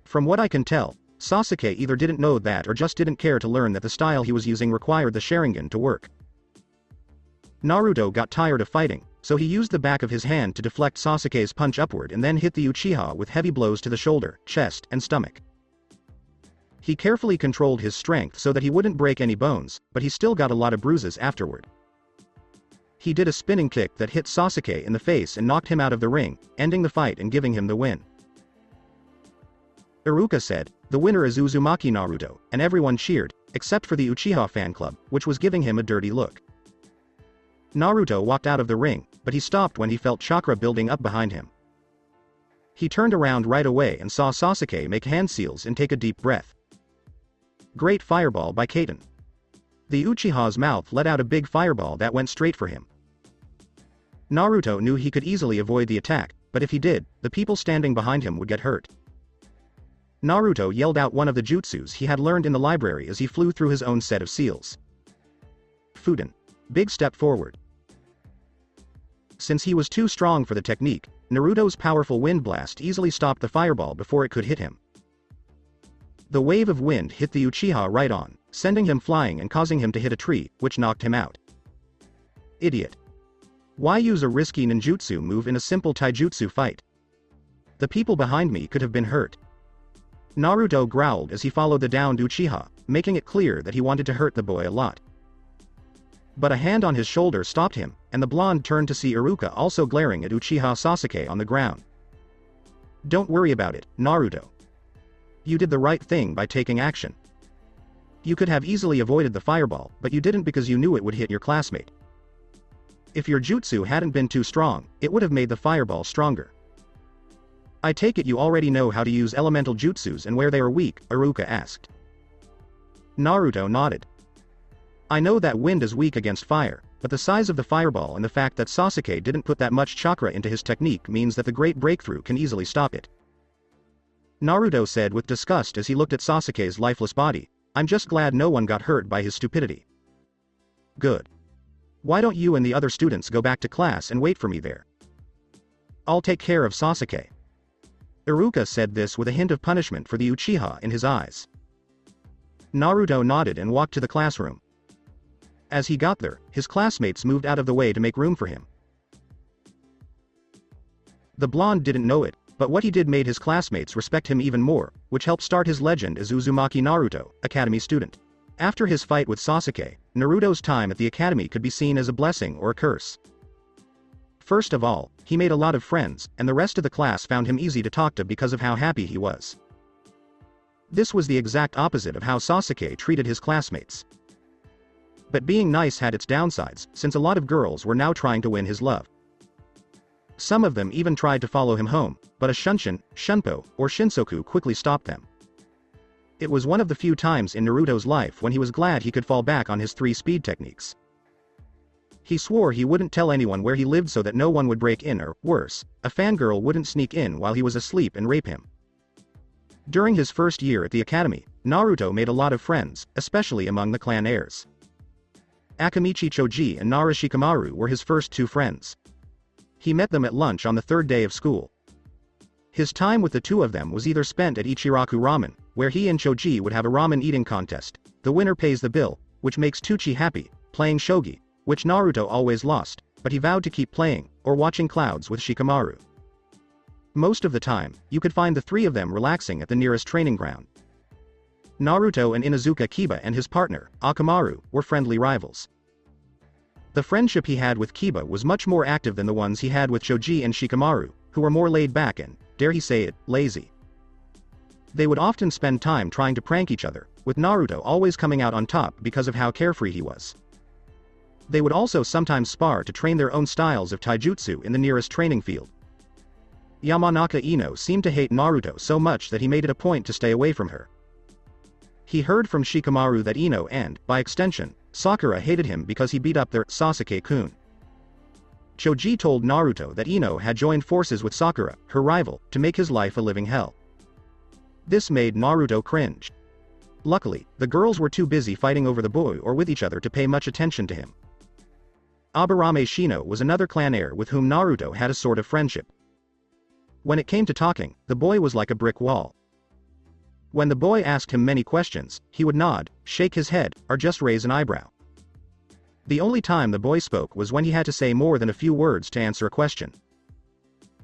From what I can tell, Sasuke either didn't know that or just didn't care to learn that the style he was using required the Sharingan to work. Naruto got tired of fighting, so he used the back of his hand to deflect Sasuke's punch upward and then hit the Uchiha with heavy blows to the shoulder, chest, and stomach. He carefully controlled his strength so that he wouldn't break any bones, but he still got a lot of bruises afterward. He did a spinning kick that hit Sasuke in the face and knocked him out of the ring, ending the fight and giving him the win. Iruka said, "The winner is Uzumaki Naruto," and everyone cheered, except for the Uchiha fan club, which was giving him a dirty look. Naruto walked out of the ring, but he stopped when he felt chakra building up behind him. He turned around right away and saw Sasuke make hand seals and take a deep breath. Great fireball by Kaiten. The Uchiha's mouth let out a big fireball that went straight for him. Naruto knew he could easily avoid the attack, but if he did, the people standing behind him would get hurt. Naruto yelled out one of the jutsus he had learned in the library as he flew through his own set of seals. Fuden. Big step forward. Since he was too strong for the technique, Naruto's powerful wind blast easily stopped the fireball before it could hit him. The wave of wind hit the Uchiha right on, sending him flying and causing him to hit a tree, which knocked him out. Idiot. Why use a risky ninjutsu move in a simple taijutsu fight? The people behind me could have been hurt. Naruto growled as he followed the downed Uchiha, making it clear that he wanted to hurt the boy a lot. But a hand on his shoulder stopped him, and the blonde turned to see Iruka also glaring at Uchiha Sasuke on the ground. "Don't worry about it, Naruto. You did the right thing by taking action. You could have easily avoided the fireball, but you didn't because you knew it would hit your classmate. If your jutsu hadn't been too strong, it would have made the fireball stronger. I take it you already know how to use elemental jutsus and where they are weak," Iruka asked. Naruto nodded. "I know that wind is weak against fire, but the size of the fireball and the fact that Sasuke didn't put that much chakra into his technique means that the great breakthrough can easily stop it." Naruto said with disgust as he looked at Sasuke's lifeless body, "I'm just glad no one got hurt by his stupidity." "Good. Why don't you and the other students go back to class and wait for me there? I'll take care of Sasuke." Iruka said this with a hint of punishment for the Uchiha in his eyes. Naruto nodded and walked to the classroom. As he got there, his classmates moved out of the way to make room for him. The blonde didn't know it, but what he did made his classmates respect him even more, which helped start his legend as Uzumaki Naruto, academy student. After his fight with Sasuke, Naruto's time at the academy could be seen as a blessing or a curse. First of all, he made a lot of friends, and the rest of the class found him easy to talk to because of how happy he was. This was the exact opposite of how Sasuke treated his classmates. But being nice had its downsides, since a lot of girls were now trying to win his love. Some of them even tried to follow him home, but a Shunshin, Shunpo, or Shinsoku quickly stopped them. It was one of the few times in Naruto's life when he was glad he could fall back on his 3 speed techniques. He swore he wouldn't tell anyone where he lived so that no one would break in or, worse, a fangirl wouldn't sneak in while he was asleep and rape him. During his first year at the academy, Naruto made a lot of friends, especially among the clan heirs. Akamichi Choji and Nara Shikamaru were his first 2 friends. He met them at lunch on the 3rd day of school. His time with the 2 of them was either spent at Ichiraku Ramen, where he and Choji would have a ramen eating contest, the winner pays the bill, which makes Tucci happy, playing shogi, which Naruto always lost, but he vowed to keep playing, or watching clouds with Shikamaru. Most of the time, you could find the 3 of them relaxing at the nearest training ground. Naruto and Inuzuka Kiba and his partner, Akamaru, were friendly rivals. The friendship he had with Kiba was much more active than the ones he had with Choji and Shikamaru, who were more laid back and, dare he say it, lazy. They would often spend time trying to prank each other, with Naruto always coming out on top because of how carefree he was. They would also sometimes spar to train their own styles of taijutsu in the nearest training field. Yamanaka Ino seemed to hate Naruto so much that he made it a point to stay away from her. He heard from Shikamaru that Ino and, by extension, Sakura hated him because he beat up their Sasuke-kun. Choji told Naruto that Ino had joined forces with Sakura, her rival, to make his life a living hell. This made Naruto cringe. Luckily, the girls were too busy fighting over the boy or with each other to pay much attention to him. Aburame Shino was another clan heir with whom Naruto had a sort of friendship. When it came to talking, the boy was like a brick wall. When the boy asked him many questions, he would nod, shake his head, or just raise an eyebrow. The only time the boy spoke was when he had to say more than a few words to answer a question.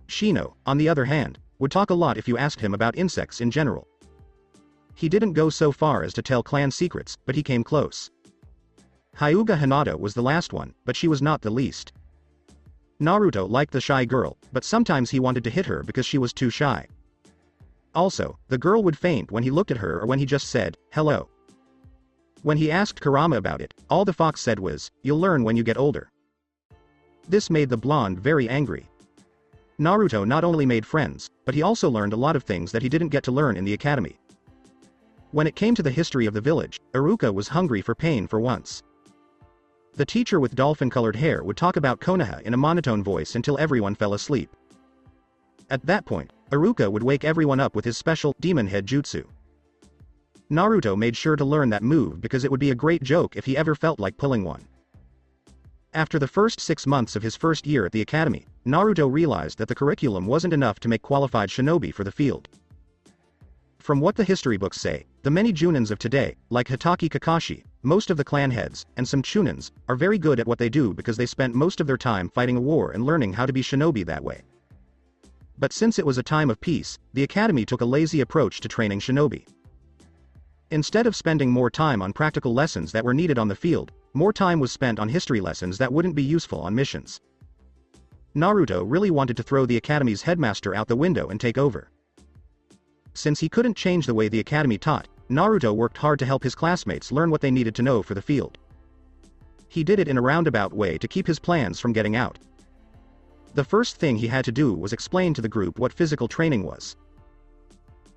Shino, on the other hand, would talk a lot if you asked him about insects in general. He didn't go so far as to tell clan secrets, but he came close. Hyuga Hinata was the last one, but she was not the least. Naruto liked the shy girl, but sometimes he wanted to hit her because she was too shy. Also, the girl would faint when he looked at her or when he just said, hello. When he asked Kurama about it, all the fox said was, you'll learn when you get older. This made the blonde very angry. Naruto not only made friends, but he also learned a lot of things that he didn't get to learn in the academy. When it came to the history of the village, Iruka was hungry for pain for once. The teacher with dolphin-colored hair would talk about Konoha in a monotone voice until everyone fell asleep. At that point, Iruka would wake everyone up with his special demon head jutsu. Naruto made sure to learn that move because it would be a great joke if he ever felt like pulling one. After the first 6 months of his first year at the academy, Naruto realized that the curriculum wasn't enough to make qualified shinobi for the field. From what the history books say, the many Junins of today, like Hitokiri Kakashi, most of the clan heads, and some Chunins, are very good at what they do because they spent most of their time fighting a war and learning how to be shinobi that way. But since it was a time of peace, the academy took a lazy approach to training shinobi. Instead of spending more time on practical lessons that were needed on the field, more time was spent on history lessons that wouldn't be useful on missions. Naruto really wanted to throw the academy's headmaster out the window and take over. Since he couldn't change the way the academy taught, Naruto worked hard to help his classmates learn what they needed to know for the field. He did it in a roundabout way to keep his plans from getting out. The first thing he had to do was explain to the group what physical training was.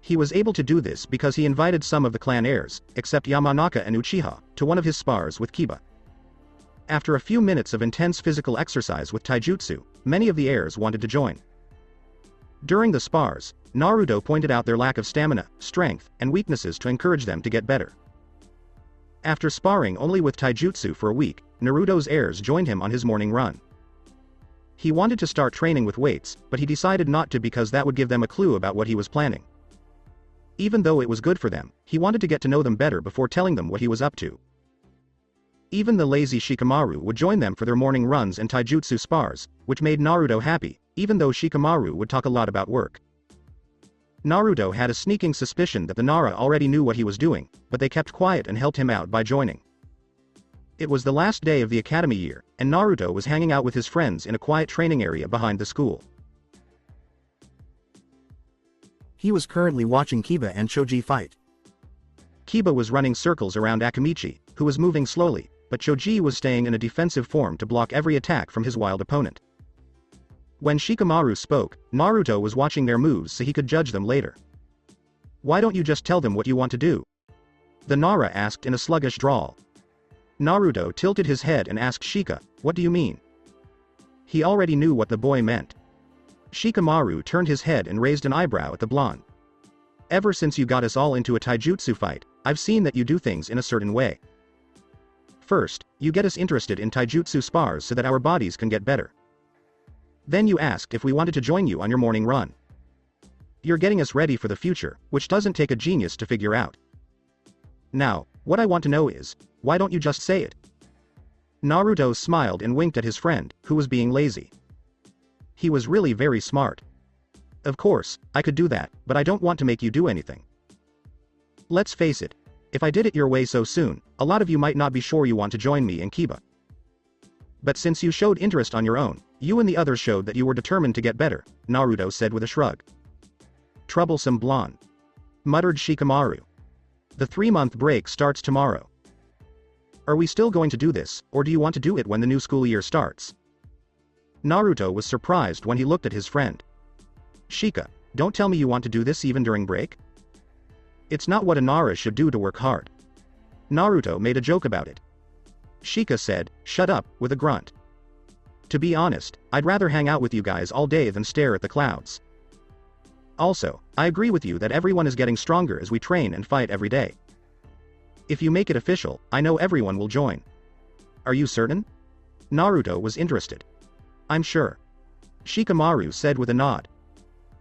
He was able to do this because he invited some of the clan heirs, except Yamanaka and Uchiha, to one of his spars with Kiba. After a few minutes of intense physical exercise with taijutsu, many of the heirs wanted to join. During the spars, Naruto pointed out their lack of stamina, strength, and weaknesses to encourage them to get better. After sparring only with taijutsu for a week, Naruto's heirs joined him on his morning run. He wanted to start training with weights, but he decided not to because that would give them a clue about what he was planning. Even though it was good for them, he wanted to get to know them better before telling them what he was up to. Even the lazy Shikamaru would join them for their morning runs and taijutsu spars, which made Naruto happy, even though Shikamaru would talk a lot about work. Naruto had a sneaking suspicion that the Nara already knew what he was doing, but they kept quiet and helped him out by joining. It was the last day of the academy year, and Naruto was hanging out with his friends in a quiet training area behind the school. He was currently watching Kiba and Choji fight. Kiba was running circles around Akamichi, who was moving slowly, but Choji was staying in a defensive form to block every attack from his wild opponent. When Shikamaru spoke, Naruto was watching their moves so he could judge them later. "Why don't you just tell them what you want to do?" the Nara asked in a sluggish drawl. Naruto tilted his head and asked Shika, "What do you mean?" He already knew what the boy meant. Shikamaru turned his head and raised an eyebrow at the blonde. "Ever since you got us all into a taijutsu fight, I've seen that you do things in a certain way. First, you get us interested in taijutsu spars so that our bodies can get better. Then you asked if we wanted to join you on your morning run. You're getting us ready for the future, which doesn't take a genius to figure out. Now, what I want to know is, why don't you just say it?" Naruto smiled and winked at his friend, who was being lazy. He was really very smart. "Of course, I could do that, but I don't want to make you do anything. Let's face it, if I did it your way so soon, a lot of you might not be sure you want to join me and Kiba. But since you showed interest on your own, you and the others showed that you were determined to get better," Naruto said with a shrug. "Troublesome blonde," muttered Shikamaru. "The 3-month break starts tomorrow. Are we still going to do this, or do you want to do it when the new school year starts?" Naruto was surprised when he looked at his friend. "Shika, don't tell me you want to do this even during break? It's not what a Nara should do to work hard." Naruto made a joke about it. Shika said, "Shut up," with a grunt. "To be honest, I'd rather hang out with you guys all day than stare at the clouds. Also, I agree with you that everyone is getting stronger as we train and fight every day. If you make it official, I know everyone will join." "Are you certain?" Naruto was interested. "I'm sure," Shikamaru said with a nod.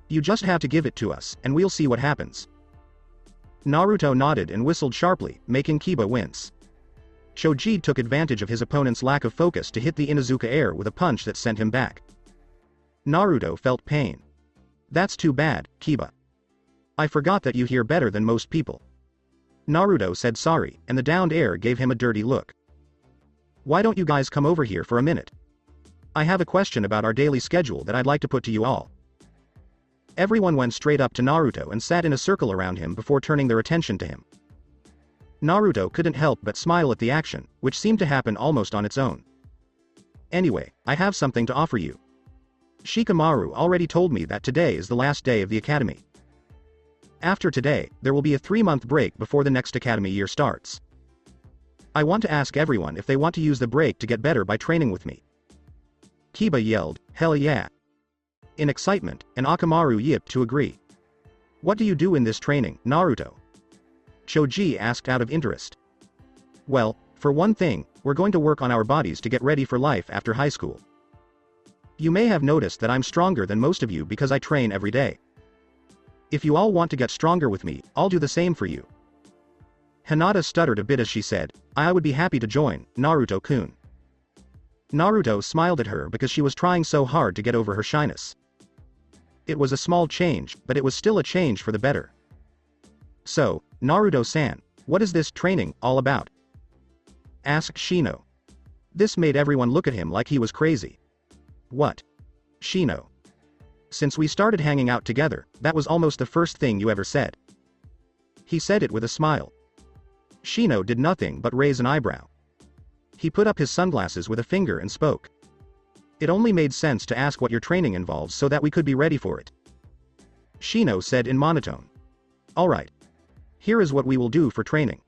"You just have to give it to us, and we'll see what happens." Naruto nodded and whistled sharply, making Kiba wince. Choji took advantage of his opponent's lack of focus to hit the Inuzuka air with a punch that sent him back. Naruto felt pain. "That's too bad, Kiba. I forgot that you hear better than most people." Naruto said sorry, and the downed air gave him a dirty look. "Why don't you guys come over here for a minute? I have a question about our daily schedule that I'd like to put to you all." Everyone went straight up to Naruto and sat in a circle around him before turning their attention to him. Naruto couldn't help but smile at the action, which seemed to happen almost on its own. "Anyway, I have something to offer you. Shikamaru already told me that today is the last day of the academy. After today, there will be a 3-month break before the next academy year starts. I want to ask everyone if they want to use the break to get better by training with me." Kiba yelled, "Hell yeah!" in excitement, and Akamaru yipped to agree. "What do you do in this training, Naruto?" Choji asked out of interest. "Well, for one thing, we're going to work on our bodies to get ready for life after high school. You may have noticed that I'm stronger than most of you because I train every day. If you all want to get stronger with me, I'll do the same for you." Hinata stuttered a bit as she said, "I would be happy to join, Naruto-kun." Naruto smiled at her because she was trying so hard to get over her shyness. It was a small change, but it was still a change for the better. "So, Naruto-san, what is this training all about?" asked Shino. This made everyone look at him like he was crazy. "What? Shino? Since we started hanging out together, that was almost the first thing you ever said." He said it with a smile. Shino did nothing but raise an eyebrow. He put up his sunglasses with a finger and spoke. "It only made sense to ask what your training involves so that we could be ready for it." Shino said in monotone. "Alright. Here is what we will do for training.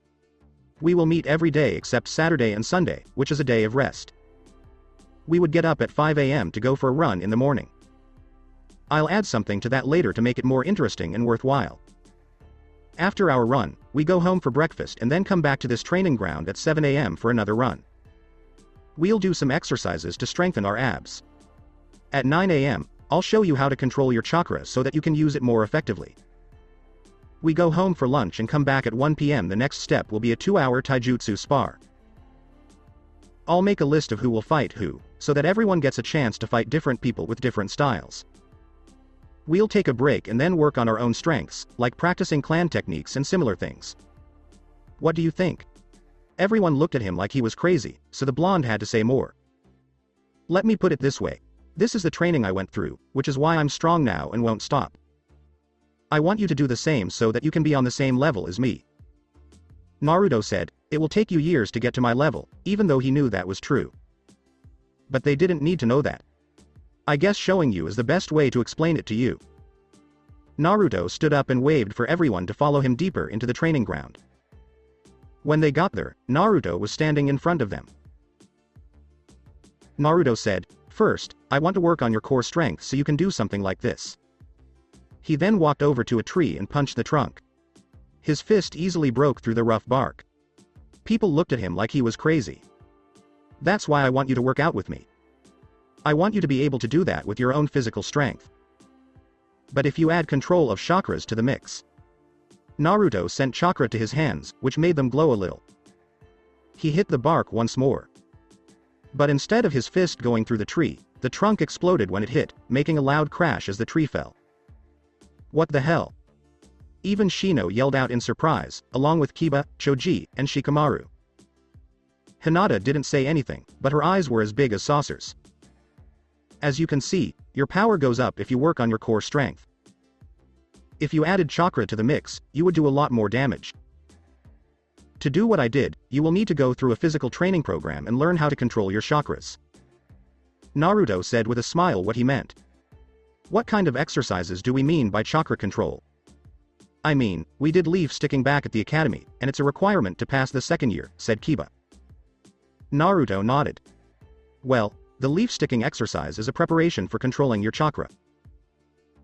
We will meet every day except Saturday and Sunday, which is a day of rest. We would get up at 5 a.m. to go for a run in the morning. I'll add something to that later to make it more interesting and worthwhile. After our run, we go home for breakfast and then come back to this training ground at 7 a.m. for another run. We'll do some exercises to strengthen our abs. At 9 a.m., I'll show you how to control your chakra so that you can use it more effectively. We go home for lunch and come back at 1 p.m. The next step will be a 2-hour taijutsu spar. I'll make a list of who will fight who, so that everyone gets a chance to fight different people with different styles. We'll take a break and then work on our own strengths, like practicing clan techniques and similar things. What do you think? Everyone looked at him like he was crazy, so the blonde had to say more. Let me put it this way. This is the training I went through, which is why I'm strong now and won't stop. I want you to do the same so that you can be on the same level as me. Naruto said, it will take you years to get to my level, even though he knew that was true. But they didn't need to know that. I guess showing you is the best way to explain it to you. Naruto stood up and waved for everyone to follow him deeper into the training ground. When they got there, Naruto was standing in front of them. Naruto said, first, I want to work on your core strength so you can do something like this. He then walked over to a tree and punched the trunk. His fist easily broke through the rough bark. People looked at him like he was crazy. That's why I want you to work out with me. I want you to be able to do that with your own physical strength. But if you add control of chakras to the mix. Naruto sent chakra to his hands, which made them glow a little. He hit the bark once more. But instead of his fist going through the tree, the trunk exploded when it hit, making a loud crash as the tree fell. What the hell? Even Shino yelled out in surprise, along with Kiba, Choji, and Shikamaru. Hinata didn't say anything, but her eyes were as big as saucers. As you can see, your power goes up if you work on your core strength. If you added chakra to the mix, you would do a lot more damage. To do what I did, you will need to go through a physical training program and learn how to control your chakras. Naruto said with a smile what he meant. What kind of exercises do we mean by chakra control? I mean, we did leaf sticking back at the academy, and it's a requirement to pass the second year, said Kiba. Naruto nodded. Well, the leaf sticking exercise is a preparation for controlling your chakra.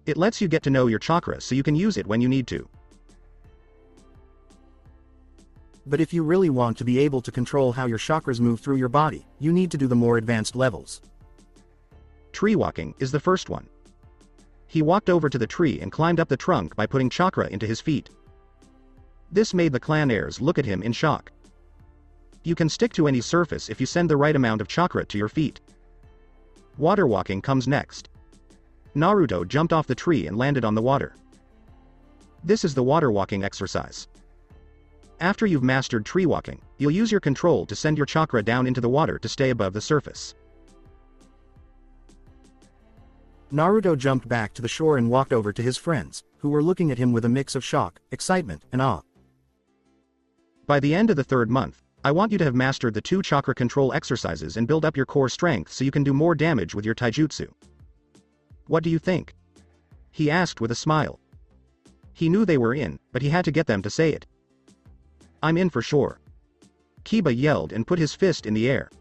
It lets you get to know your chakra so you can use it when you need to. But if you really want to be able to control how your chakras move through your body, you need to do the more advanced levels. Tree walking is the first one. He walked over to the tree and climbed up the trunk by putting chakra into his feet. This made the clan heirs look at him in shock. You can stick to any surface if you send the right amount of chakra to your feet. Water walking comes next. Naruto jumped off the tree and landed on the water. This is the water walking exercise. After you've mastered tree walking, you'll use your control to send your chakra down into the water to stay above the surface. Naruto jumped back to the shore and walked over to his friends, who were looking at him with a mix of shock, excitement, and awe. By the end of the third month, I want you to have mastered the 2 chakra control exercises and build up your core strength so you can do more damage with your taijutsu. What do you think? He asked with a smile. He knew they were in, but he had to get them to say it. I'm in for sure. Kiba yelled and put his fist in the air.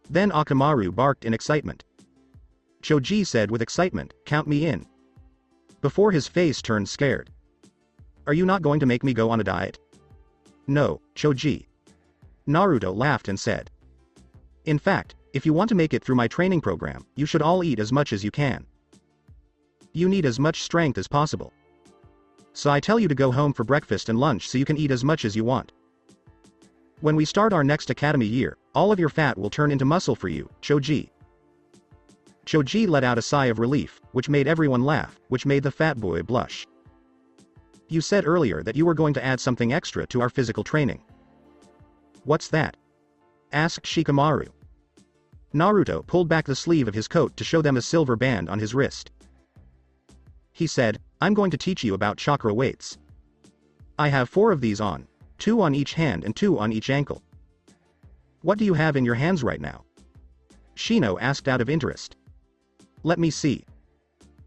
Then Akamaru barked in excitement. Choji said with excitement, count me in. Before his face turned scared. Are you not going to make me go on a diet? No, Choji. Naruto laughed and said. In fact, if you want to make it through my training program, you should all eat as much as you can. You need as much strength as possible. So I tell you to go home for breakfast and lunch so you can eat as much as you want. When we start our next academy year, all of your fat will turn into muscle for you, Choji. Choji let out a sigh of relief, which made everyone laugh, which made the fat boy blush. You said earlier that you were going to add something extra to our physical training. What's that? Asked Shikamaru. Naruto pulled back the sleeve of his coat to show them a silver band on his wrist. He said, I'm going to teach you about chakra weights. I have 4 of these on, 2 on each hand and 2 on each ankle. What do you have in your hands right now? Shino asked out of interest. Let me see.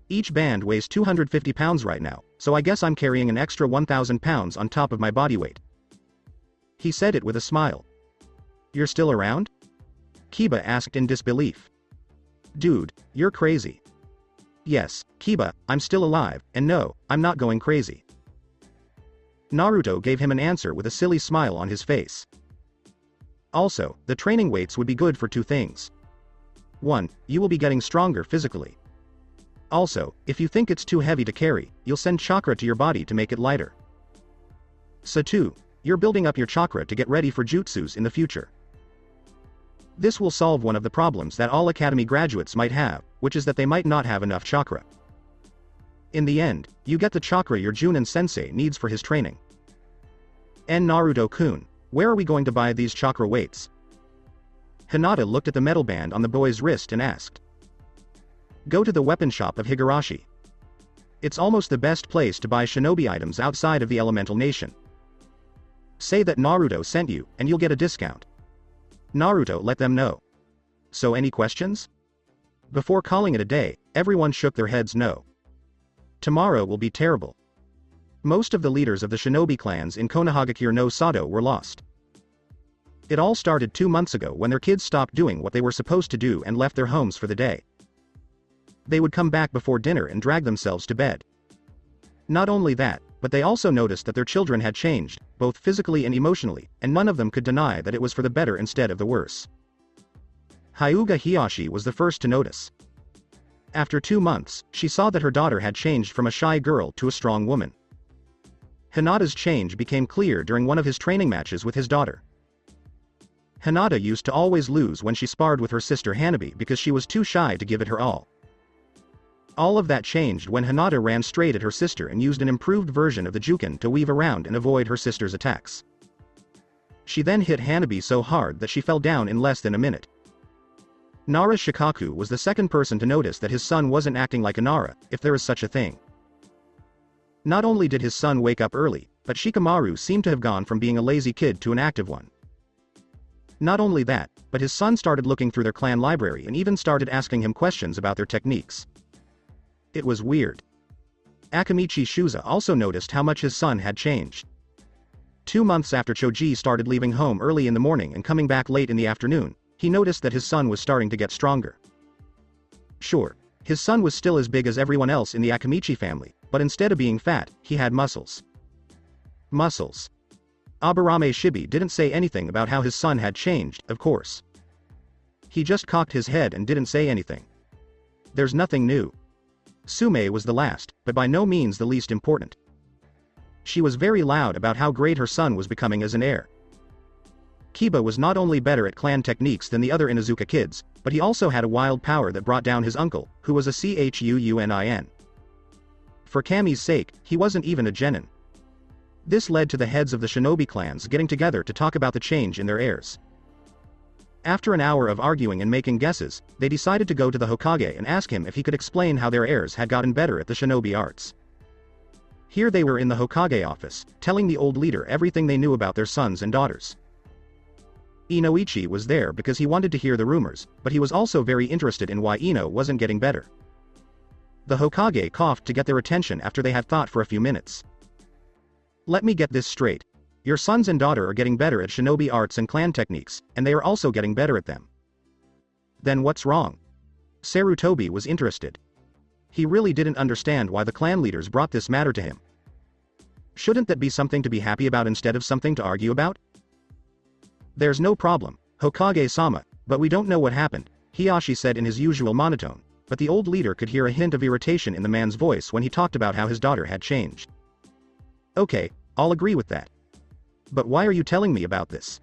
Each band weighs 250 pounds right now, so I guess I'm carrying an extra 1,000 pounds on top of my body weight. He said it with a smile. You're still around? Kiba asked in disbelief. Dude, you're crazy. Yes, Kiba, I'm still alive, and no, I'm not going crazy. Naruto gave him an answer with a silly smile on his face. Also, the training weights would be good for 2 things. 1, you will be getting stronger physically. Also, if you think it's too heavy to carry, you'll send chakra to your body to make it lighter. So 2, you're building up your chakra to get ready for jutsus in the future. This will solve one of the problems that all academy graduates might have, which is that they might not have enough chakra. In the end, you get the chakra your Junin-sensei needs for his training. And Naruto-kun, where are we going to buy these chakra weights? Hinata looked at the metal band on the boy's wrist and asked. Go to the weapon shop of Higurashi. It's almost the best place to buy shinobi items outside of the elemental nation. Say that Naruto sent you, and you'll get a discount. Naruto let them know. So any questions? Before calling it a day, everyone shook their heads no. Tomorrow will be terrible. Most of the leaders of the shinobi clans in Konohagakure no Sado were lost. It all started 2 months ago when their kids stopped doing what they were supposed to do and left their homes for the day. They would come back before dinner and drag themselves to bed. Not only that, but they also noticed that their children had changed, both physically and emotionally, and none of them could deny that it was for the better instead of the worse. Hyuga Hiyashi was the first to notice. After 2 months, she saw that her daughter had changed from a shy girl to a strong woman. Hinata's change became clear during one of his training matches with his daughter. Hinata used to always lose when she sparred with her sister Hanabi because she was too shy to give it her all. All of that changed when Hinata ran straight at her sister and used an improved version of the Juken to weave around and avoid her sister's attacks. She then hit Hanabi so hard that she fell down in less than a minute. Nara Shikaku was the second person to notice that his son wasn't acting like a Nara, if there is such a thing. Not only did his son wake up early, but Shikamaru seemed to have gone from being a lazy kid to an active one. Not only that, but his son started looking through their clan library and even started asking him questions about their techniques. It was weird. Akamichi Shuza also noticed how much his son had changed. 2 months after Choji started leaving home early in the morning and coming back late in the afternoon, he noticed that his son was starting to get stronger. Sure, his son was still as big as everyone else in the Akamichi family, but instead of being fat, he had muscles. Muscles. Aburame Shibi didn't say anything about how his son had changed, of course. He just cocked his head and didn't say anything. There's nothing new. Sume was the last, but by no means the least important. She was very loud about how great her son was becoming as an heir. Kiba was not only better at clan techniques than the other Inuzuka kids, but he also had a wild power that brought down his uncle, who was a Chuunin. For Kami's sake, he wasn't even a genin. This led to the heads of the shinobi clans getting together to talk about the change in their heirs. After an hour of arguing and making guesses, they decided to go to the Hokage and ask him if he could explain how their heirs had gotten better at the shinobi arts. Here they were in the Hokage office, telling the old leader everything they knew about their sons and daughters. Inoichi was there because he wanted to hear the rumors, but he was also very interested in why Ino wasn't getting better. The Hokage coughed to get their attention after they had thought for a few minutes. Let me get this straight. Your sons and daughter are getting better at shinobi arts and clan techniques, and they are also getting better at them. Then what's wrong? Sarutobi was interested. He really didn't understand why the clan leaders brought this matter to him. Shouldn't that be something to be happy about instead of something to argue about? There's no problem, Hokage-sama, but we don't know what happened, Hiyashi said in his usual monotone, but the old leader could hear a hint of irritation in the man's voice when he talked about how his daughter had changed. Okay, I'll agree with that. But why are you telling me about this?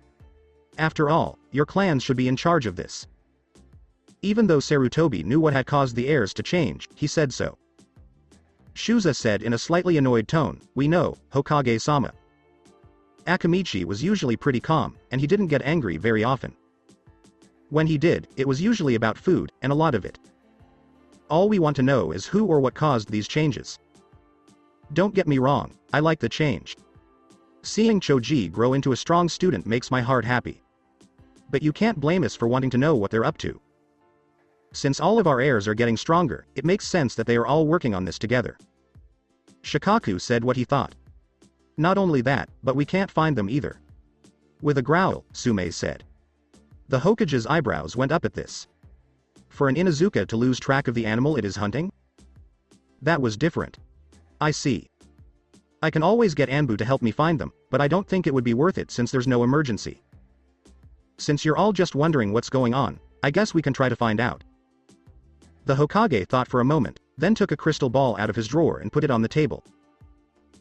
After all, your clans should be in charge of this. Even though Sarutobi knew what had caused the heirs to change, he said so. Shuza said in a slightly annoyed tone, we know, Hokage-sama. Akamichi was usually pretty calm, and he didn't get angry very often. When he did, it was usually about food, and a lot of it. All we want to know is who or what caused these changes. Don't get me wrong, I like the change. Seeing Choji grow into a strong student makes my heart happy. But you can't blame us for wanting to know what they're up to. Since all of our heirs are getting stronger, it makes sense that they are all working on this together. Shikaku said what he thought. Not only that, but we can't find them either. With a growl, Sume said. The Hokage's eyebrows went up at this. For an Inuzuka to lose track of the animal it is hunting? That was different. I see. I can always get Anbu to help me find them, but I don't think it would be worth it since there's no emergency. Since you're all just wondering what's going on, I guess we can try to find out. The Hokage thought for a moment, then took a crystal ball out of his drawer and put it on the table.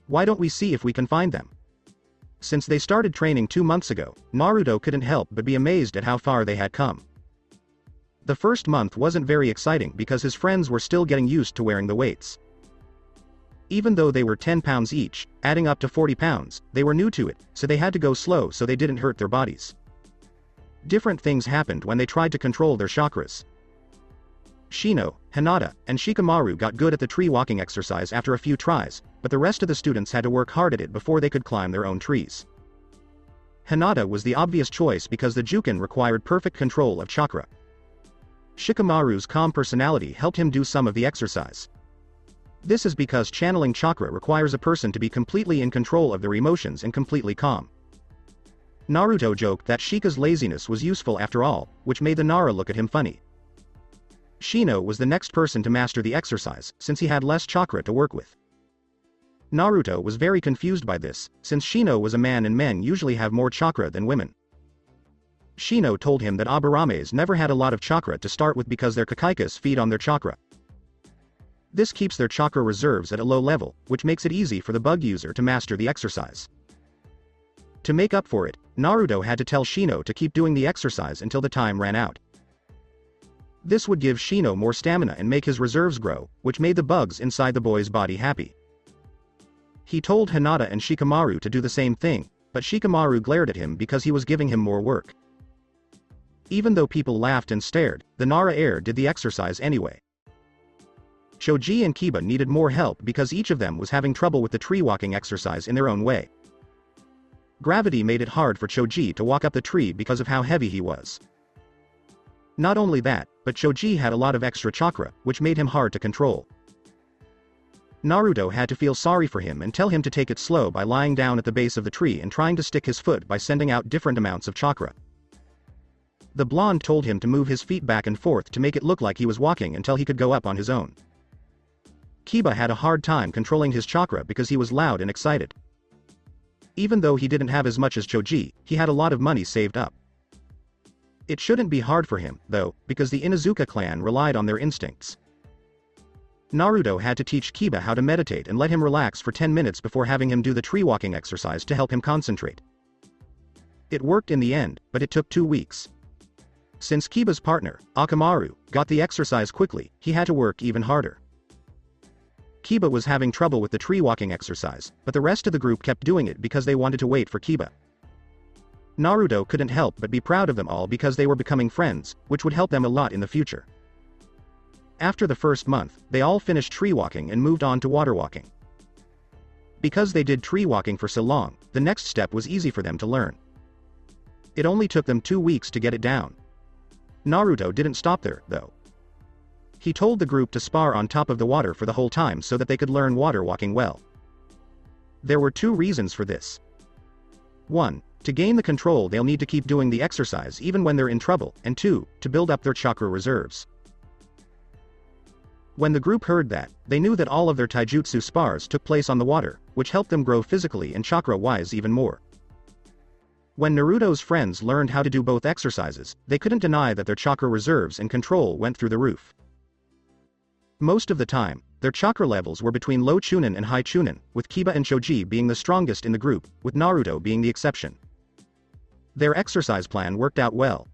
Why don't we see if we can find them? Since they started training 2 months ago, Naruto couldn't help but be amazed at how far they had come. The first month wasn't very exciting because his friends were still getting used to wearing the weights. Even though they were 10 pounds each, adding up to 40 pounds, they were new to it, so they had to go slow so they didn't hurt their bodies. Different things happened when they tried to control their chakras. Shino, Hinata, and Shikamaru got good at the tree walking exercise after a few tries, but the rest of the students had to work hard at it before they could climb their own trees. Hinata was the obvious choice because the Juken required perfect control of chakra. Shikamaru's calm personality helped him do some of the exercise. This is because channeling chakra requires a person to be completely in control of their emotions and completely calm. Naruto joked that Shika's laziness was useful after all, which made the Nara look at him funny. Shino was the next person to master the exercise, since he had less chakra to work with. Naruto was very confused by this, since Shino was a man and men usually have more chakra than women. Shino told him that Abarames never had a lot of chakra to start with because their Kakaikas feed on their chakra. This keeps their chakra reserves at a low level, which makes it easy for the bug user to master the exercise. To make up for it, Naruto had to tell Shino to keep doing the exercise until the time ran out. This would give Shino more stamina and make his reserves grow, which made the bugs inside the boy's body happy. He told Hinata and Shikamaru to do the same thing, but Shikamaru glared at him because he was giving him more work. Even though people laughed and stared, the Nara heir did the exercise anyway. Choji and Kiba needed more help because each of them was having trouble with the tree walking exercise in their own way. Gravity made it hard for Choji to walk up the tree because of how heavy he was. Not only that, but Choji had a lot of extra chakra, which made him hard to control. Naruto had to feel sorry for him and tell him to take it slow by lying down at the base of the tree and trying to stick his foot by sending out different amounts of chakra. The blonde told him to move his feet back and forth to make it look like he was walking until he could go up on his own. Kiba had a hard time controlling his chakra because he was loud and excited. Even though he didn't have as much as Choji, he had a lot of money saved up. It shouldn't be hard for him, though, because the Inuzuka clan relied on their instincts. Naruto had to teach Kiba how to meditate and let him relax for 10 minutes before having him do the tree walking exercise to help him concentrate. It worked in the end, but it took 2 weeks. Since Kiba's partner, Akamaru, got the exercise quickly, he had to work even harder. Kiba was having trouble with the tree walking exercise, but the rest of the group kept doing it because they wanted to wait for Kiba. Naruto couldn't help but be proud of them all because they were becoming friends, which would help them a lot in the future. After the first month, they all finished tree walking and moved on to water walking. Because they did tree walking for so long, the next step was easy for them to learn. It only took them 2 weeks to get it down. Naruto didn't stop there, though. He told the group to spar on top of the water for the whole time so that they could learn water walking well. There were 2 reasons for this. 1. To gain the control they'll need to keep doing the exercise even when they're in trouble, and 2. To build up their chakra reserves. When the group heard that, they knew that all of their taijutsu spars took place on the water, which helped them grow physically and chakra-wise even more. When Naruto's friends learned how to do both exercises, they couldn't deny that their chakra reserves and control went through the roof. Most of the time, their chakra levels were between low chunin and high chunin, with Kiba and Choji being the strongest in the group, with Naruto being the exception. Their exercise plan worked out well.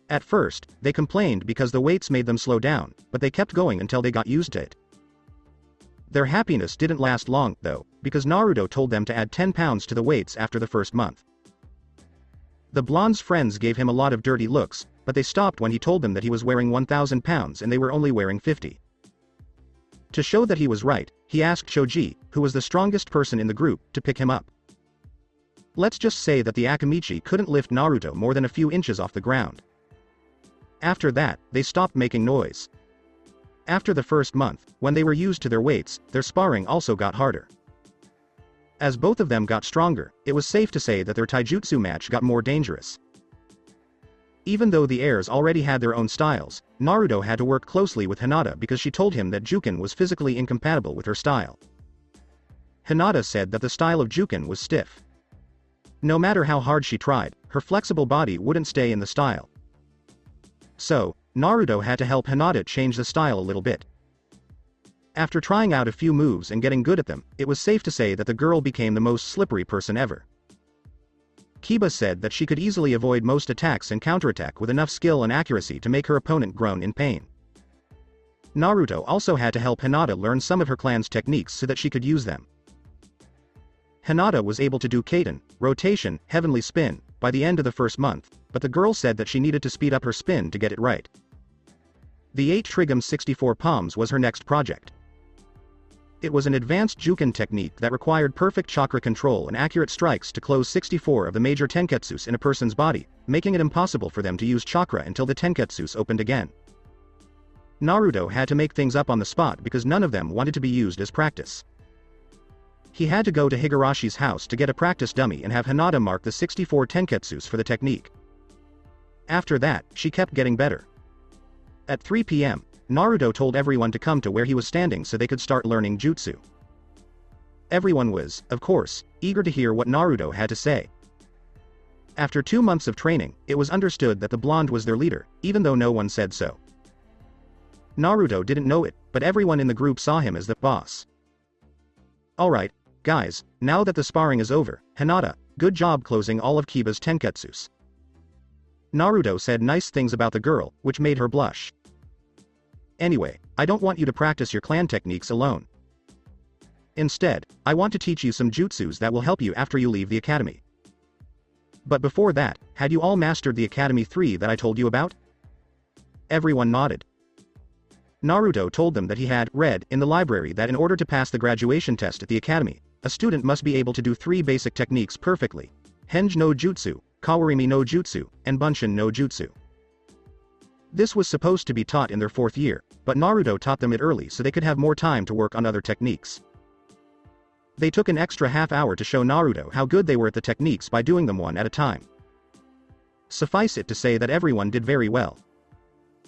At first, they complained because the weights made them slow down, but they kept going until they got used to it. Their happiness didn't last long, though, because Naruto told them to add 10 pounds to the weights after the first month. The blonde's friends gave him a lot of dirty looks, but they stopped when he told them that he was wearing 1,000 pounds and they were only wearing 50. To show that he was right, he asked Choji, who was the strongest person in the group, to pick him up. Let's just say that the Akamichi couldn't lift Naruto more than a few inches off the ground. After that, they stopped making noise. After the first month, when they were used to their weights, their sparring also got harder. As both of them got stronger, it was safe to say that their taijutsu match got more dangerous. Even though the heirs already had their own styles, Naruto had to work closely with Hinata because she told him that Juken was physically incompatible with her style. Hinata said that the style of Juken was stiff. No matter how hard she tried, her flexible body wouldn't stay in the style. So, Naruto had to help Hinata change the style a little bit. After trying out a few moves and getting good at them, it was safe to say that the girl became the most slippery person ever. Kiba said that she could easily avoid most attacks and counterattack with enough skill and accuracy to make her opponent groan in pain. Naruto also had to help Hinata learn some of her clan's techniques so that she could use them. Hinata was able to do Katen, rotation, heavenly spin, by the end of the first month, but the girl said that she needed to speed up her spin to get it right. The 8 Trigum 64 palms was her next project. It was an advanced Juken technique that required perfect chakra control and accurate strikes to close 64 of the major tenketsus in a person's body, making it impossible for them to use chakra until the tenketsus opened again. Naruto had to make things up on the spot because none of them wanted to be used as practice. He had to go to Higarashi's house to get a practice dummy and have Hinata mark the 64 tenketsus for the technique. After that, she kept getting better. At 3 p.m., Naruto told everyone to come to where he was standing so they could start learning jutsu. Everyone was, of course, eager to hear what Naruto had to say. After 2 months of training, it was understood that the blonde was their leader, even though no one said so. Naruto didn't know it, but everyone in the group saw him as the boss. Alright, guys, now that the sparring is over, Hinata, good job closing all of Kiba's tenketsus. Naruto said nice things about the girl, which made her blush. Anyway, I don't want you to practice your clan techniques alone. Instead, I want to teach you some jutsus that will help you after you leave the academy. But before that, had you all mastered the Academy 3 that I told you about? Everyone nodded. Naruto told them that he had read in the library that in order to pass the graduation test at the academy, a student must be able to do 3 basic techniques perfectly: Henge no Jutsu, Kawarimi no Jutsu, and Bunshin no Jutsu. This was supposed to be taught in their 4th year, but Naruto taught them it early so they could have more time to work on other techniques. They took an extra half hour to show Naruto how good they were at the techniques by doing them one at a time. Suffice it to say that everyone did very well.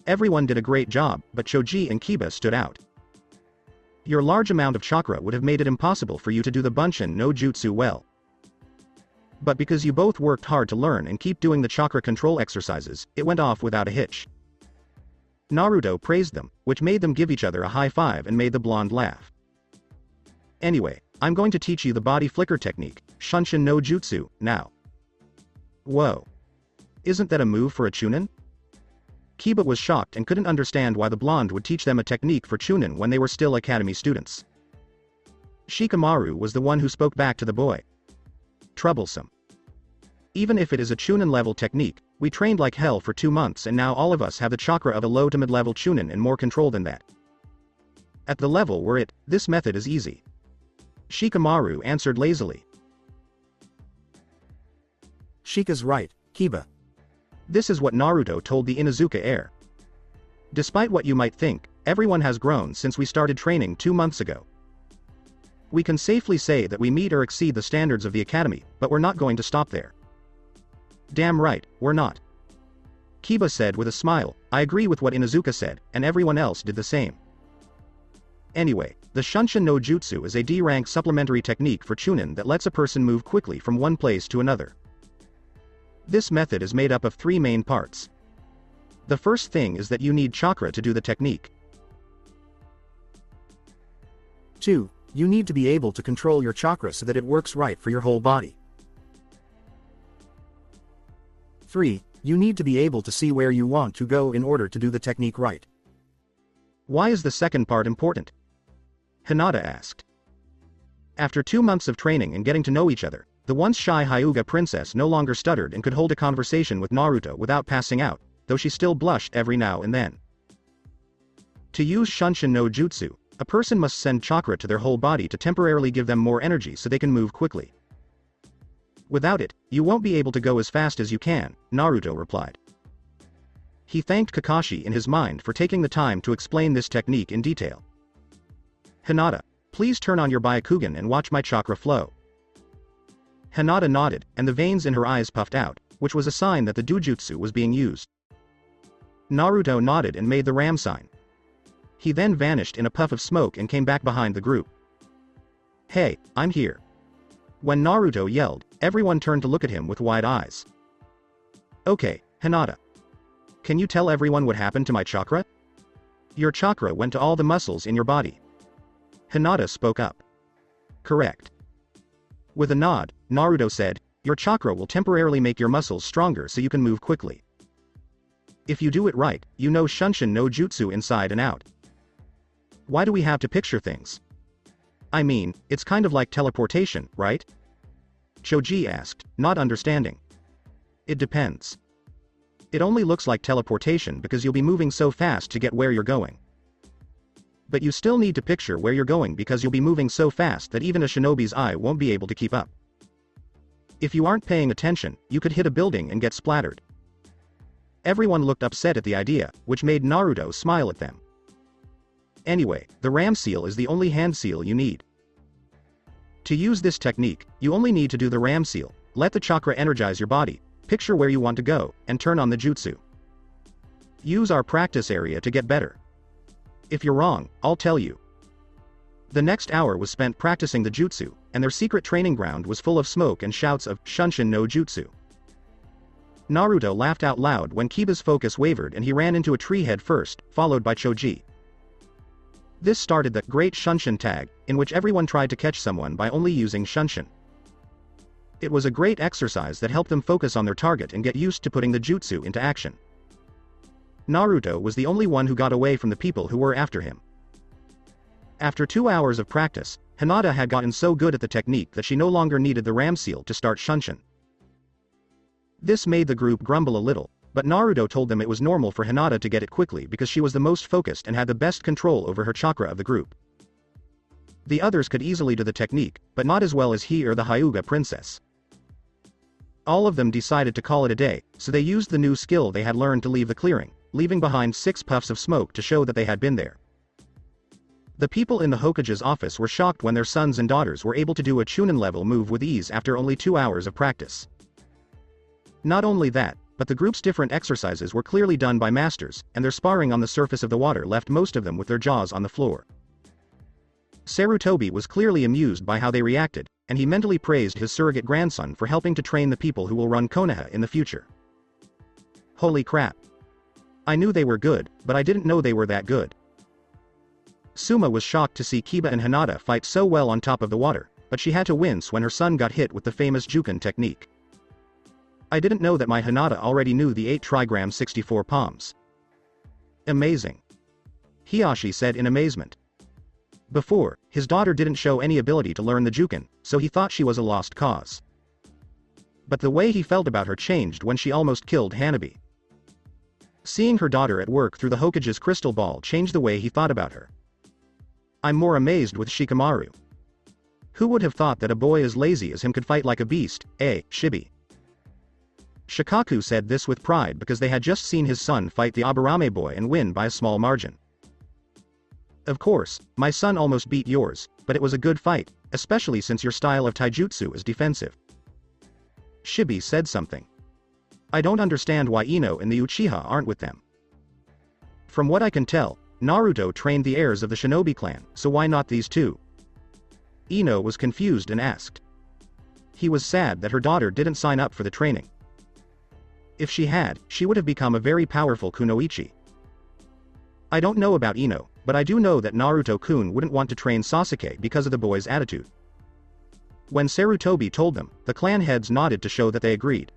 Everyone did a great job, but Choji and Kiba stood out. Your large amount of chakra would have made it impossible for you to do the Bunshin no Jutsu well. But because you both worked hard to learn and keep doing the chakra control exercises, it went off without a hitch. Naruto praised them, which made them give each other a high five and made the blonde laugh. Anyway, I'm going to teach you the body flicker technique, Shunshin no Jutsu, now. Whoa. Isn't that a move for a Chunin? Kiba was shocked and couldn't understand why the blonde would teach them a technique for Chunin when they were still academy students. Shikamaru was the one who spoke back to the boy. Troublesome. Even if it is a Chunin level technique, we trained like hell for 2 months and now all of us have the chakra of a low to mid-level Chunin and more control than that. At the level we're at, this method is easy. Shikamaru answered lazily. Shika's right, Kiba. This is what Naruto told the Inuzuka heir. Despite what you might think, everyone has grown since we started training 2 months ago. We can safely say that we meet or exceed the standards of the academy, but we're not going to stop there. Damn right, we're not. Kiba said with a smile, I agree with what Inuzuka said, and everyone else did the same. Anyway, the Shunshin no Jutsu is a D-rank supplementary technique for Chunin that lets a person move quickly from one place to another. This method is made up of 3 main parts. The first thing is that you need chakra to do the technique. 2. You need to be able to control your chakra so that it works right for your whole body. 3. You need to be able to see where you want to go in order to do the technique right. Why is the second part important? Hinata asked. After 2 months of training and getting to know each other, the once shy Hyuga princess no longer stuttered and could hold a conversation with Naruto without passing out, though she still blushed every now and then. To use Shunshin no Jutsu, a person must send chakra to their whole body to temporarily give them more energy so they can move quickly. Without it, you won't be able to go as fast as you can, Naruto replied. He thanked Kakashi in his mind for taking the time to explain this technique in detail. Hinata, please turn on your Byakugan and watch my chakra flow. Hinata nodded, and the veins in her eyes puffed out, which was a sign that the Dujutsu was being used. Naruto nodded and made the ram sign. He then vanished in a puff of smoke and came back behind the group. Hey, I'm here. When Naruto yelled, everyone turned to look at him with wide eyes. Okay, Hinata. Can you tell everyone what happened to my chakra? Your chakra went to all the muscles in your body. Hinata spoke up. Correct. With a nod, Naruto said, your chakra will temporarily make your muscles stronger so you can move quickly. If you do it right, you know Shunshin no Jutsu inside and out. Why do we have to picture things? I mean, it's kind of like teleportation, right? Choji asked, not understanding. It depends. It only looks like teleportation because you'll be moving so fast to get where you're going. But you still need to picture where you're going because you'll be moving so fast that even a shinobi's eye won't be able to keep up. If you aren't paying attention, you could hit a building and get splattered. Everyone looked upset at the idea, which made Naruto smile at them. Anyway, the ram seal is the only hand seal you need. To use this technique, you only need to do the ram seal, let the chakra energize your body, picture where you want to go, and turn on the jutsu. Use our practice area to get better. If you're wrong, I'll tell you. The next hour was spent practicing the jutsu, and their secret training ground was full of smoke and shouts of Shunshin no Jutsu. Naruto laughed out loud when Kiba's focus wavered and he ran into a tree head first, followed by Choji. This started the Great Shunshin tag, in which everyone tried to catch someone by only using Shunshin. It was a great exercise that helped them focus on their target and get used to putting the jutsu into action. Naruto was the only one who got away from the people who were after him. After 2 hours of practice, Hinata had gotten so good at the technique that she no longer needed the ram seal to start Shunshin. This made the group grumble a little, but Naruto told them it was normal for Hinata to get it quickly because she was the most focused and had the best control over her chakra of the group. The others could easily do the technique, but not as well as he or the Hyuga princess. All of them decided to call it a day, so they used the new skill they had learned to leave the clearing, leaving behind 6 puffs of smoke to show that they had been there. The people in the Hokage's office were shocked when their sons and daughters were able to do a Chunin-level move with ease after only 2 hours of practice. Not only that, but the group's different exercises were clearly done by masters, and their sparring on the surface of the water left most of them with their jaws on the floor. Sarutobi was clearly amused by how they reacted, and he mentally praised his surrogate grandson for helping to train the people who will run Konoha in the future. Holy crap. I knew they were good, but I didn't know they were that good. Suma was shocked to see Kiba and Hinata fight so well on top of the water, but she had to wince when her son got hit with the famous Juken technique. I didn't know that my Hinata already knew the 8 trigram 64 palms. Amazing. Hiyashi said in amazement. Before, his daughter didn't show any ability to learn the Juken, so he thought she was a lost cause. But the way he felt about her changed when she almost killed Hanabi. Seeing her daughter at work through the Hokage's crystal ball changed the way he thought about her. I'm more amazed with Shikamaru. Who would have thought that a boy as lazy as him could fight like a beast, Shibi? Shikaku said this with pride because they had just seen his son fight the Aburame boy and win by a small margin. Of course, my son almost beat yours, but it was a good fight, especially since your style of taijutsu is defensive. Shibi said something. I don't understand why Ino and the Uchiha aren't with them. From what I can tell, Naruto trained the heirs of the shinobi clan, so why not these two? Ino was confused and asked. He was sad that her daughter didn't sign up for the training. If she had, she would have become a very powerful kunoichi. I don't know about Ino, but I do know that Naruto-kun wouldn't want to train Sasuke because of the boy's attitude. When Sarutobi told them, the clan heads nodded to show that they agreed.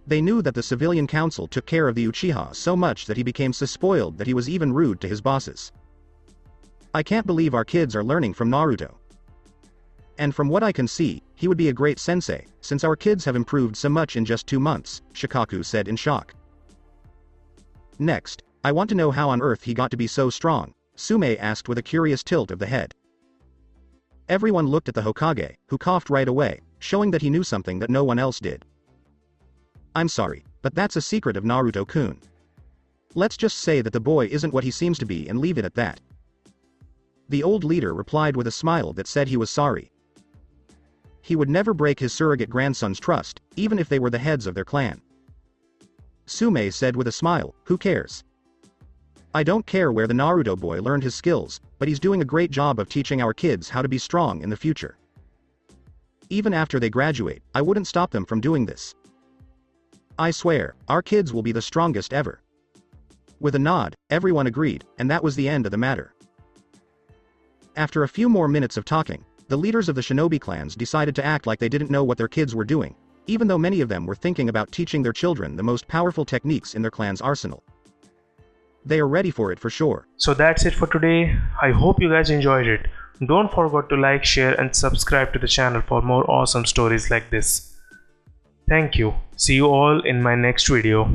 They knew that the civilian council took care of the Uchiha so much that he became so spoiled that he was even rude to his bosses. I can't believe our kids are learning from Naruto. And from what I can see, he would be a great sensei, since our kids have improved so much in just 2 months, Shikaku said in shock. Next, I want to know how on earth he got to be so strong, Sume asked with a curious tilt of the head. Everyone looked at the Hokage, who coughed right away, showing that he knew something that no one else did. I'm sorry, but that's a secret of Naruto-kun. Let's just say that the boy isn't what he seems to be and leave it at that. The old leader replied with a smile that said he was sorry. He would never break his surrogate grandson's trust, even if they were the heads of their clan. Sume said with a smile, who cares? I don't care where the Naruto boy learned his skills, but he's doing a great job of teaching our kids how to be strong in the future. Even after they graduate, I wouldn't stop them from doing this. I swear, our kids will be the strongest ever. With a nod, everyone agreed, and that was the end of the matter. After a few more minutes of talking, the leaders of the shinobi clans decided to act like they didn't know what their kids were doing, even though many of them were thinking about teaching their children the most powerful techniques in their clan's arsenal. They are ready for it for sure. So that's it for today. I hope you guys enjoyed it. Don't forget to like, share and subscribe to the channel for more awesome stories like this. Thank you. See you all in my next video.